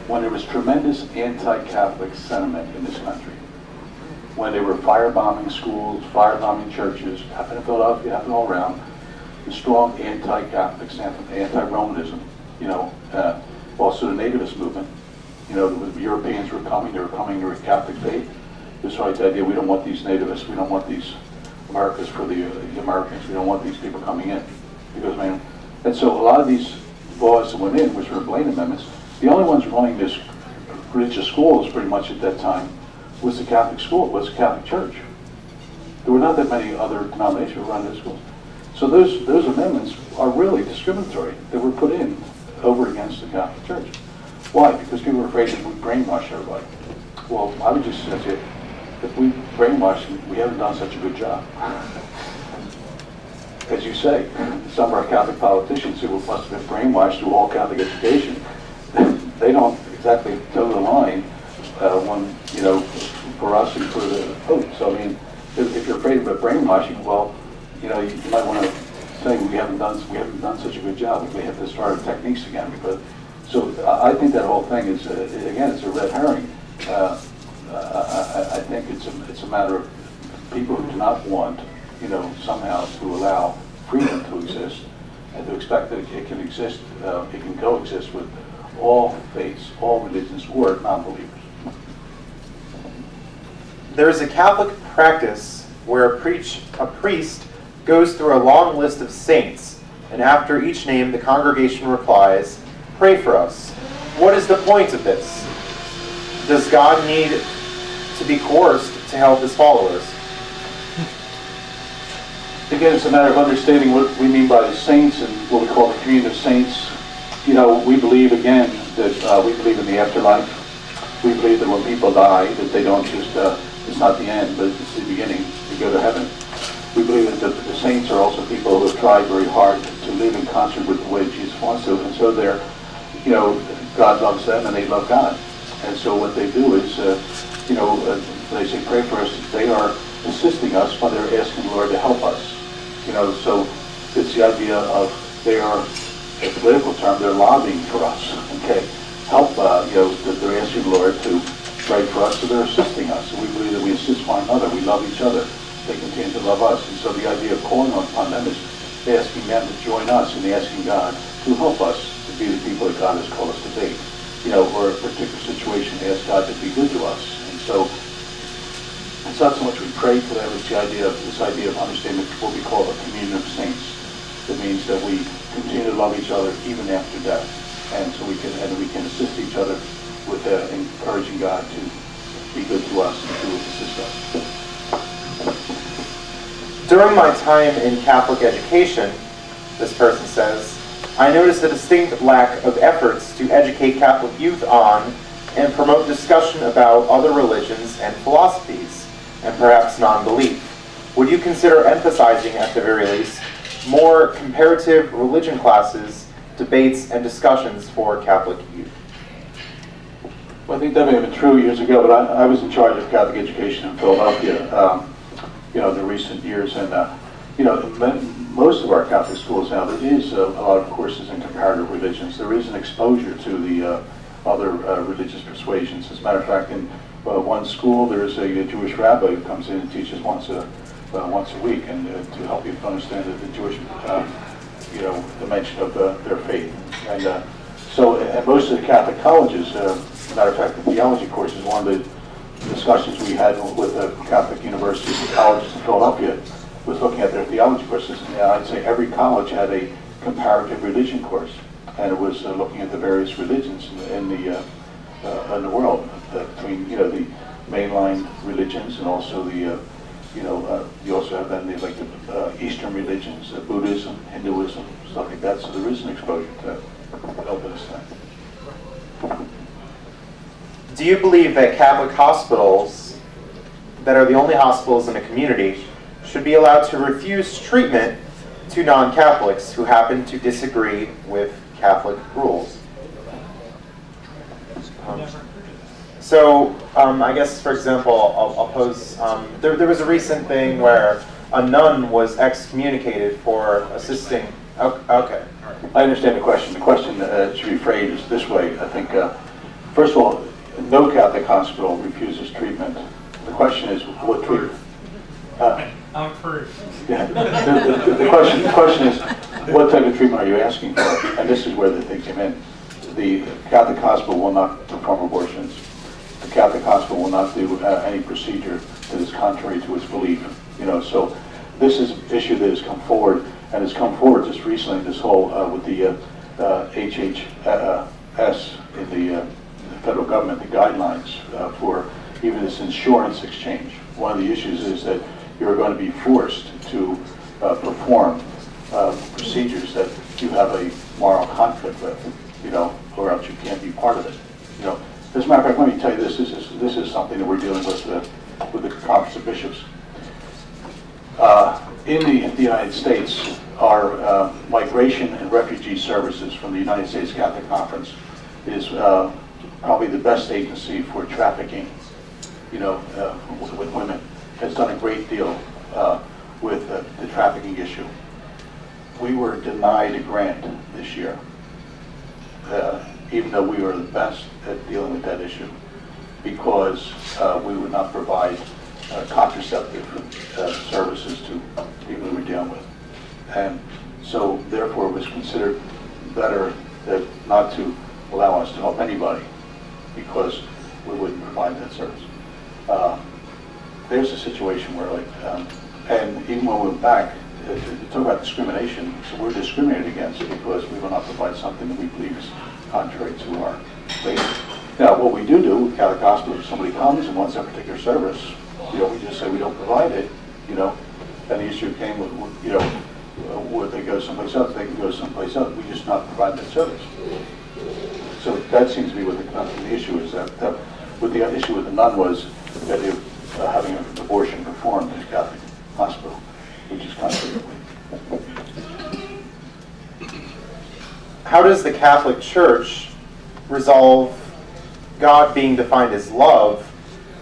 when there was tremendous anti-Catholic sentiment in this country. When they were firebombing schools, firebombing churches, happened in Philadelphia, happened all around, the strong anti-Catholic sentiment, anti-Romanism, also the nativist movement. The Europeans were coming, they were coming to a Catholic faith. This right, the idea, we don't want these nativists, we don't want these Americas for the Americans, we don't want these people coming in. And so a lot of these laws that went in, which were Blaine Amendments, the only ones running this religious schools pretty much at that time was the Catholic school, was the Catholic Church. There were not that many other denominations who run those schools. So those amendments are really discriminatory. They were put in over against the Catholic Church. Why? Because people were afraid that we'd brainwash everybody. Well, I would just say, if we brainwash them, we haven't done such a good job. As you say, some of our Catholic politicians who must have been brainwashed through all Catholic education, they don't exactly toe the line for us and for the Pope. So if you're afraid of a brainwashing, well, you might want to say we haven't done such a good job. We have to start our techniques again. So I think that whole thing is again, it's a red herring. I think it's a matter of people who do not want, somehow to allow freedom to exist and to expect that it can exist, it can coexist with all faiths, all religions, or non-believers. There is a Catholic practice where a priest goes through a long list of saints, and after each name, the congregation replies, "Pray for us." What is the point of this? Does God need to be coerced to help his followers? Again, it's a matter of understanding what we mean by the saints and what we call the community of saints. We believe, again, that we believe in the afterlife. We believe that when people die, that they don't just, it's not the end, but it's the beginning. They go to heaven. We believe that the saints are also people who have tried very hard to live in concert with the way Jesus wants to, and so they're, God loves them and they love God. And so what they do is, they say, pray for us. They are assisting us, but they're asking the Lord to help us. So it's the idea of they are, a political term, they're lobbying for us. Okay, help. That they're asking the Lord to pray for us, so they're assisting us. And we believe that we assist one another. We love each other. They continue to love us. And so the idea of calling upon them is asking them to join us and asking God to help us to be the people that God has called us to be. Or a particular situation, ask God to be good to us. And so it's not so much we pray for them, it's this idea of understanding what we call a communion of saints. That means that we continue to love each other even after death. And so we can assist each other with encouraging God to be good to us and to assist us. During my time in Catholic education, this person says, I noticed a distinct lack of efforts to educate Catholic youth on and promote discussion about other religions and philosophies, and perhaps non-belief. Would you consider emphasizing, at the very least, more comparative religion classes, debates, and discussions for Catholic youth? Well, I think that may have been true years ago, but I was in charge of Catholic education in Philadelphia, the recent years, and most of our Catholic schools now, there is a lot of courses in comparative religions. There is an exposure to the other religious persuasions. As a matter of fact, in one school, there's a Jewish rabbi who comes in and teaches once a week, and to help you understand the Jewish, dimension of their faith. And so, at most of the Catholic colleges, as a matter of fact, the theology course is one of the discussions we had with the Catholic universities and colleges in Philadelphia, was looking at their theology courses. And I'd say every college had a comparative religion course, and it was looking at the various religions in the world, between the mainline religions and also the you also have then the Eastern religions, Buddhism, Hinduism, stuff like that. So there is an exposure to that. Open that. Do you believe that Catholic hospitals that are the only hospitals in a community should be allowed to refuse treatment to non-Catholics who happen to disagree with Catholic rules? I guess, for example, I'll pose, there was a recent thing where a nun was excommunicated for assisting. Okay. I understand the question. The question should be phrased this way. I think, first of all, no Catholic hospital refuses treatment. The question is, what treatment? I'm proof. Yeah. The question is, what type of treatment are you asking for? And this is where the thing came in. The Catholic hospital will not perform abortions. The Catholic hospital will not do any procedure that is contrary to its belief. So this is an issue that has come forward, and has come forward just recently. This whole with the HHS in the federal government, the guidelines for even this insurance exchange. One of the issues is that you're going to be forced to perform procedures that you have a moral conflict with, or else you can't be part of it. As a matter of fact, let me tell you this. This is something that we're dealing with the Conference of Bishops. In the United States, our migration and refugee services from the United States Catholic Conference is probably the best agency for trafficking, with women. Has done a great deal with the trafficking issue. We were denied a grant this year, even though we were the best at dealing with that issue, because we would not provide contraceptive services to people we were dealing with. And so therefore it was considered better not to allow us to help anybody, because we wouldn't provide that service. There's a situation where, and even when we went back, to talk about discrimination, so we're discriminated against because we will not provide something that we believe is contrary to our faith. Now, what we do with Catholic hospitals, if somebody comes and wants that particular service, we just say we don't provide it, and the issue came with, would they go someplace else? They can go someplace else. We just not provide that service. So that seems to be what the issue is. That what the issue with the nun was that they having an abortion performed in a Catholic hospital, which is contrary. How does the Catholic Church resolve God being defined as love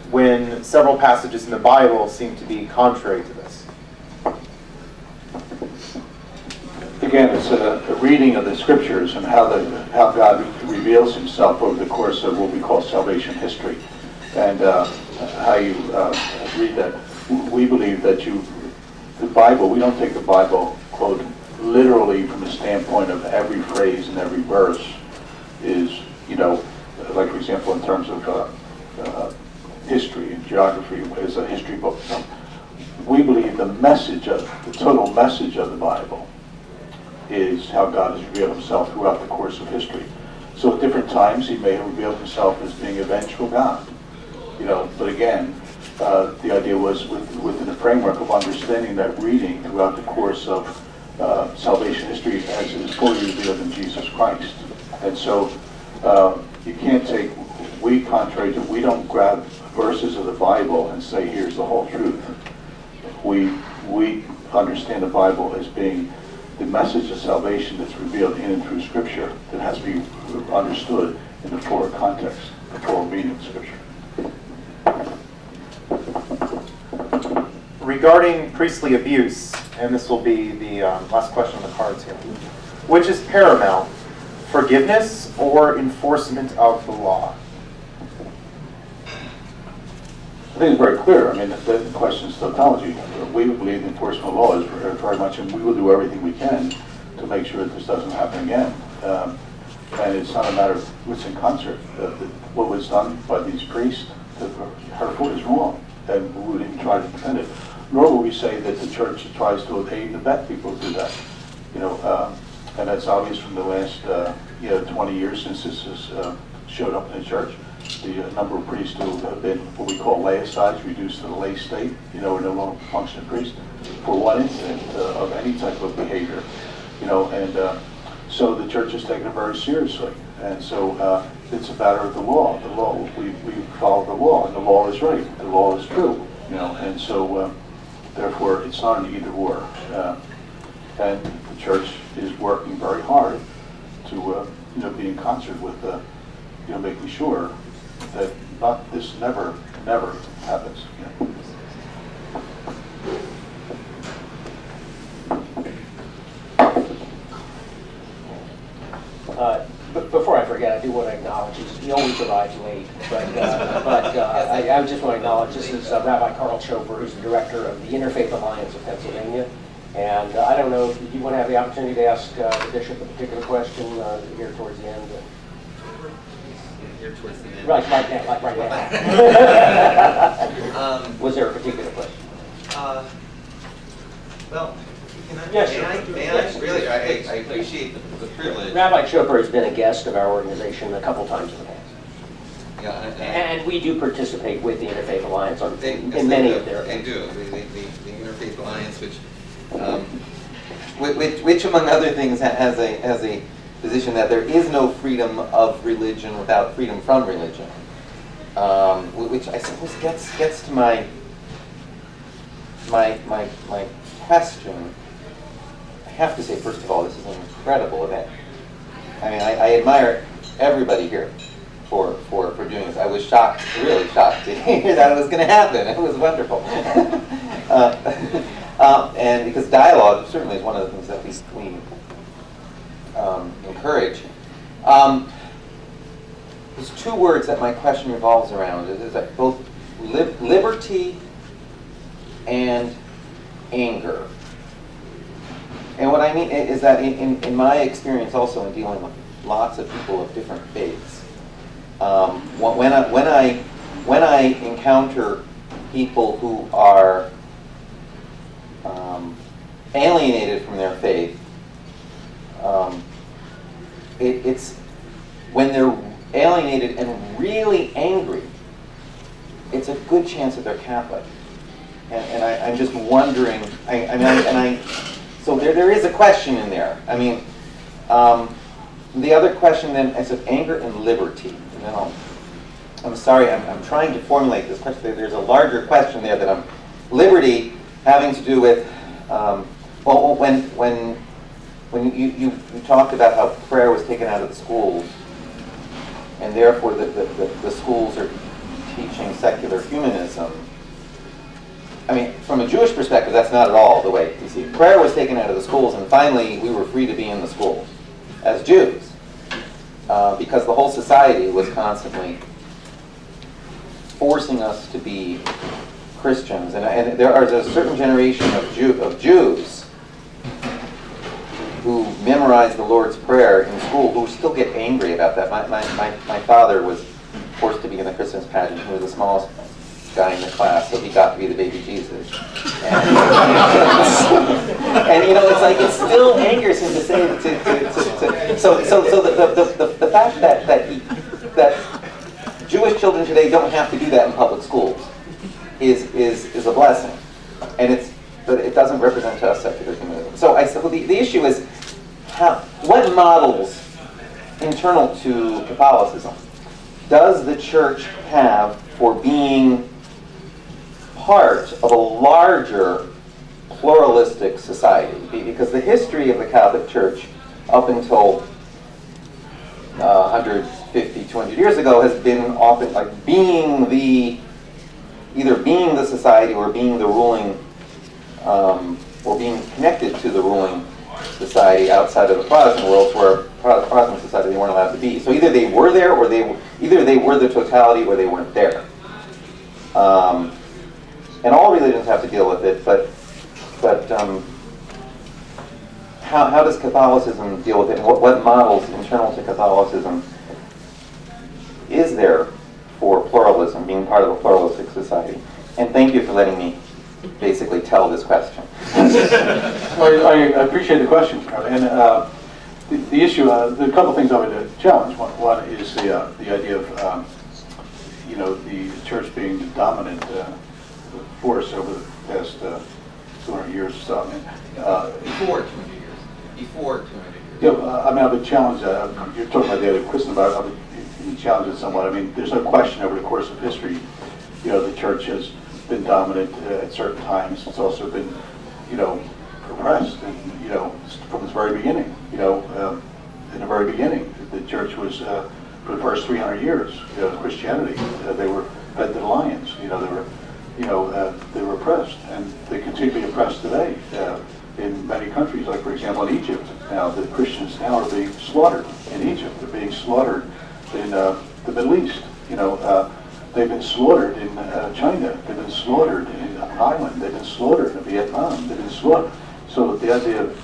when several passages in the Bible seem to be contrary to this? Again, it's a reading of the scriptures and how God reveals himself over the course of what we call salvation history. And how you read that. We believe that the Bible, we don't take the Bible, quote, literally from the standpoint of every phrase and every verse is, like for example in terms of history and geography as a history book. We believe the total message of the Bible is how God has revealed himself throughout the course of history. So at different times he may have revealed himself as being a vengeful God. But again, the idea was within the framework of understanding that reading throughout the course of salvation history as it is fully revealed in Jesus Christ. And so you can't take, we don't grab verses of the Bible and say, here's the whole truth. We understand the Bible as being the message of salvation that's revealed in and through Scripture that has to be understood in the fuller context, the full meaning of Scripture. Regarding priestly abuse, and this will be the last question on the cards here, which is paramount, forgiveness or enforcement of the law? I think it's very clear. I mean, the question is tautology. We believe the enforcement of law is very much, and we will do everything we can to make sure that this doesn't happen again. And it's not a matter of what's in concert. What was done by these priests, hurtful, is wrong, and we wouldn't even try to defend it. Nor will we say that the church tries to aid and abet people to do that. And that's obvious from the last 20 years since this has showed up in the church. The number of priests who have been what we call laicized, reduced to the lay state, are no longer functioning priests for one incident of any type of behavior, and so the church has taken it very seriously. And so it's a matter of the law. The law, we follow the law, and the law is right. The law is true, and so therefore it's not an either or. And the church is working very hard to be in concert with making sure that this never happens. Before I forget, I do want to acknowledge he always arrives late, but I just want to acknowledge this is Rabbi Carl Choper, who's the director of the Interfaith Alliance of Pennsylvania. And I don't know if you want to have the opportunity to ask the bishop a particular question here towards the end. Here towards the end. Right now, like right now. Was there a particular question? Well, Yes, may I really, I appreciate the privilege. Rabbi Choper has been a guest of our organization a couple times in the past. Yeah, and we do participate with the Interfaith Alliance in many of their events. They do. The Interfaith Alliance, which among other things has a position that there is no freedom of religion without freedom from religion, which I suppose gets to my question. I have to say, first of all, this is an incredible event. I mean, I admire everybody here for doing this. I was shocked, really shocked to hear that it was going to happen. It was wonderful. And because dialogue certainly is one of the things that we encourage. There's two words that my question revolves around. It is that both liberty and anger. And what I mean is that in my experience also in dealing with lots of people of different faiths, when I encounter people who are alienated from their faith, it's when they're alienated and really angry, it's a good chance that they're Catholic. And I'm just wondering, so there is a question in there. I mean, the other question then is of anger and liberty. And then I'm sorry, I'm trying to formulate this question. There's a larger question there that liberty having to do with, when you talked about how prayer was taken out of the schools, and therefore the schools are teaching secular humanism. I mean, from a Jewish perspective, that's not at all the way you see it. Prayer was taken out of the schools, and finally we were free to be in the schools as Jews, because the whole society was constantly forcing us to be Christians. And there is a certain generation of Jews who memorize the Lord's Prayer in school who still get angry about that. My father was forced to be in the Christmas pageant. He was the smallest guy in the class, so he got to be the baby Jesus. And it's like it still angers him to say so the fact that Jewish children today don't have to do that in public schools is a blessing, but it doesn't represent to us secular humanism. So the issue is what models internal to Catholicism does the church have for being part of a larger pluralistic society? Because the history of the Catholic Church up until 150, 200 years ago has been often like either being the society or being the ruling, or being connected to the ruling society outside of the Protestant world, where Protestant society they weren't allowed to be. So either they were there, or either they were the totality, or they weren't there. And all religions have to deal with it, but how does Catholicism deal with it? And what models internal to Catholicism is there for pluralism, being part of a pluralistic society? And thank you for letting me basically tell this question. Well, I appreciate the question, and the issue, there are a couple of things I would challenge. One is the idea of, the church being the dominant force over the past 200 years or so. Before 200 years. Before 200 years. Yeah, I would challenge that. You're talking about the idea of Christendom, I would challenge it somewhat. I mean, there's no question over the course of history, the church has been dominant at certain times. It's also been, oppressed, and from its very beginning. In the very beginning, the church was for the first 300 years. Christianity, they were fed to the lions. They were oppressed, and they continue to be oppressed today in many countries. Like, for example, in Egypt. Now, the Christians now are being slaughtered in Egypt. They're being slaughtered in the Middle East. They've been slaughtered in China. They've been slaughtered in Thailand. They've been slaughtered in Vietnam. They've been slaughtered. So the idea of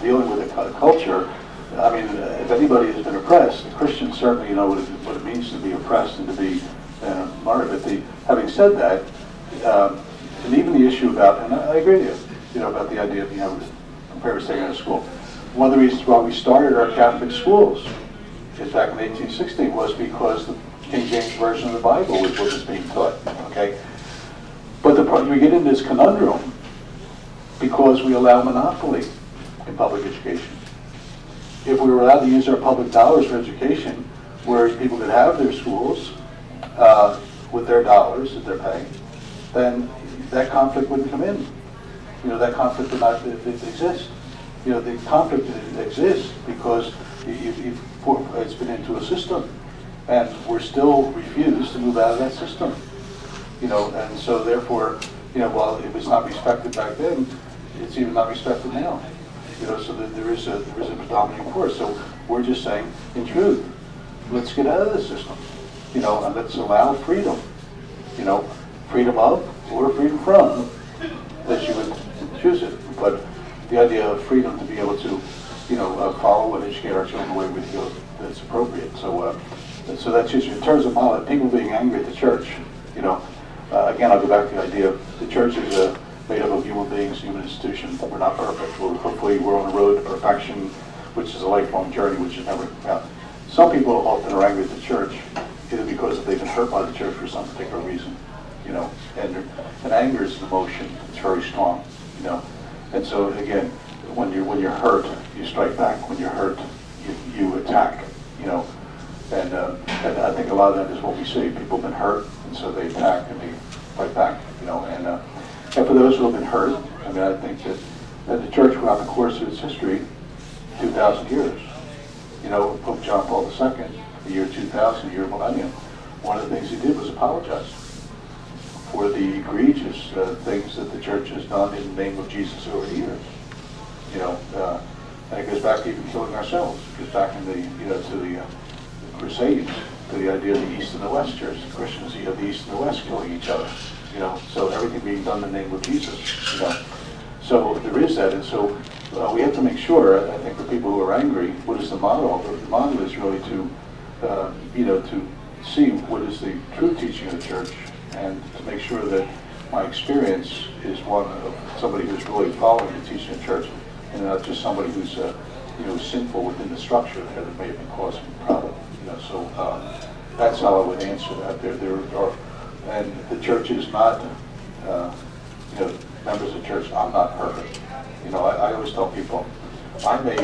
dealing with a culture. I mean, if anybody has been oppressed, the Christians certainly know what it means to be oppressed and to be martyred. But having said that, and even the issue about, and I agree with you, about the idea of compare staying out of school. One of the reasons why we started our Catholic schools back in 1860 was because the King James Version of the Bible was what was being taught. Okay, but we get into this conundrum because we allow monopoly in public education. If we were allowed to use our public dollars for education, where people could have their schools with their dollars that they're paying, then that conflict wouldn't come in. That conflict would not exist. The conflict exists because it's been into a system, and we're still refused to move out of that system. And so therefore, while it was not respected back then, it's even not respected now. So that there is a predominating force. So we're just saying, in truth, let's get out of the system, and let's allow freedom, freedom of or freedom from, as you would choose it. But the idea of freedom to be able to, follow and educate our children the way we feel that's appropriate. So, so that's just in terms of people being angry at the church. Again, I'll go back to the idea of the church is made up of human beings, human institutions. We're not perfect. Hopefully, we're on the road to perfection, which is a lifelong journey, which is never found. Some people often are angry at the church, either because they've been hurt by the church for some particular reason, and anger is an emotion. It's very strong, And so again, when you're hurt, you strike back. When you're hurt, you attack, And I think a lot of that is what we see. People have been hurt, and so they attack and they fight back, And for those who have been hurt, I think that the church, throughout the course of its history, 2,000 years, Pope John Paul II, the year 2000, the year of millennium, one of the things he did was apologize for the egregious things that the church has done in the name of Jesus over the years. And it goes back to even killing ourselves. It goes back in to the Crusades, to the idea of the East and the West Church. The Christians, you have the East and the West killing each other. So everything being done in the name of Jesus. So there is that, and so we have to make sure. I think for people who are angry, what is the model? The model is really to, to see what is the true teaching of the church, and to make sure that my experience is one of somebody who's really following the teaching of the church, and not just somebody who's, sinful within the structure that may have been causing the problem. So that's how I would answer that. There are. And the church is not, members of the church, I'm not perfect. I always tell people, I may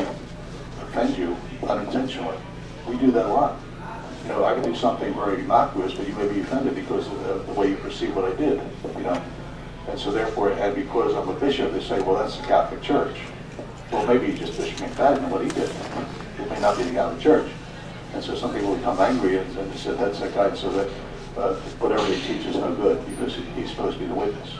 offend you unintentionally. We do that a lot. I can do something very innocuous, but you may be offended because of the way you perceive what I did, And so therefore, and because I'm a bishop, they say, well, that's the Catholic Church. Well, maybe just Bishop McFadden and what he did. It may not be the Catholic Church. And so some people become angry and they said, that's that guy, so that whatever he teaches is no good because he's supposed to be the witness.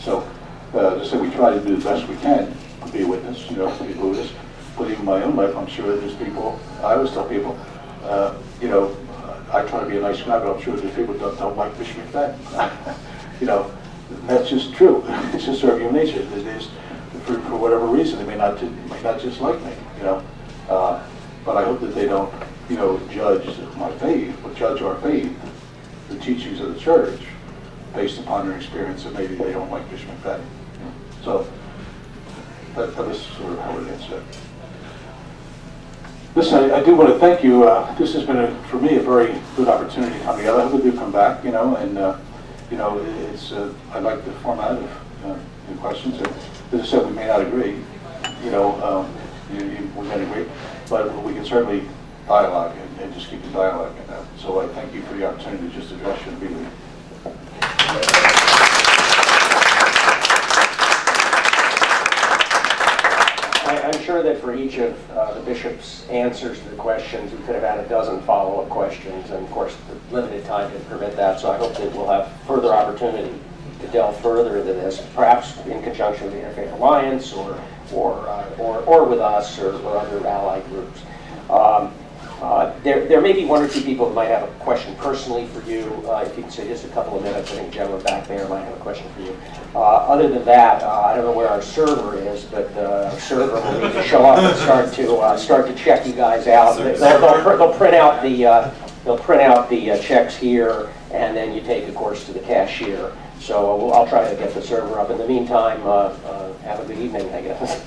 So as I say, we try to do the best we can to be a witness, to be Buddhist. But even in my own life, I'm sure there's people. I always tell people, I try to be a nice guy, but I'm sure there's people who don't like Bishop McFadden. That's just true. It's just our human nature. It is, for whatever reason, they may not just like me. But I hope that they don't, judge my faith, but judge our faith, the teachings of the church, based upon their experience, and maybe they don't like Bishop McFadden. So that was sort of how it answered. Listen, I do want to thank you. This has been, for me, a very good opportunity to come together. I hope we do come back, and it's. I like the format of the questions. As I said, we may not agree. We may agree, but we can certainly dialogue and just keep the dialogue in that. So I thank you for the opportunity to just address you immediately. I'm sure that for each of the bishop's answers to the questions, we could have had a dozen follow-up questions, and of course, the limited time didn't permit that. So I hope that we'll have further opportunity to delve further into this, perhaps in conjunction with the Interfaith Alliance, or with us, or other allied groups. There may be one or two people who might have a question personally for you. If you can say just a couple of minutes, I think the gentleman back there might have a question for you. Other than that, I don't know where our server is, but our server will need to show up and start to check you guys out. They'll print out the checks here, and then you take, of course, to the cashier. So I'll try to get the server up. In the meantime, have a good evening, I guess.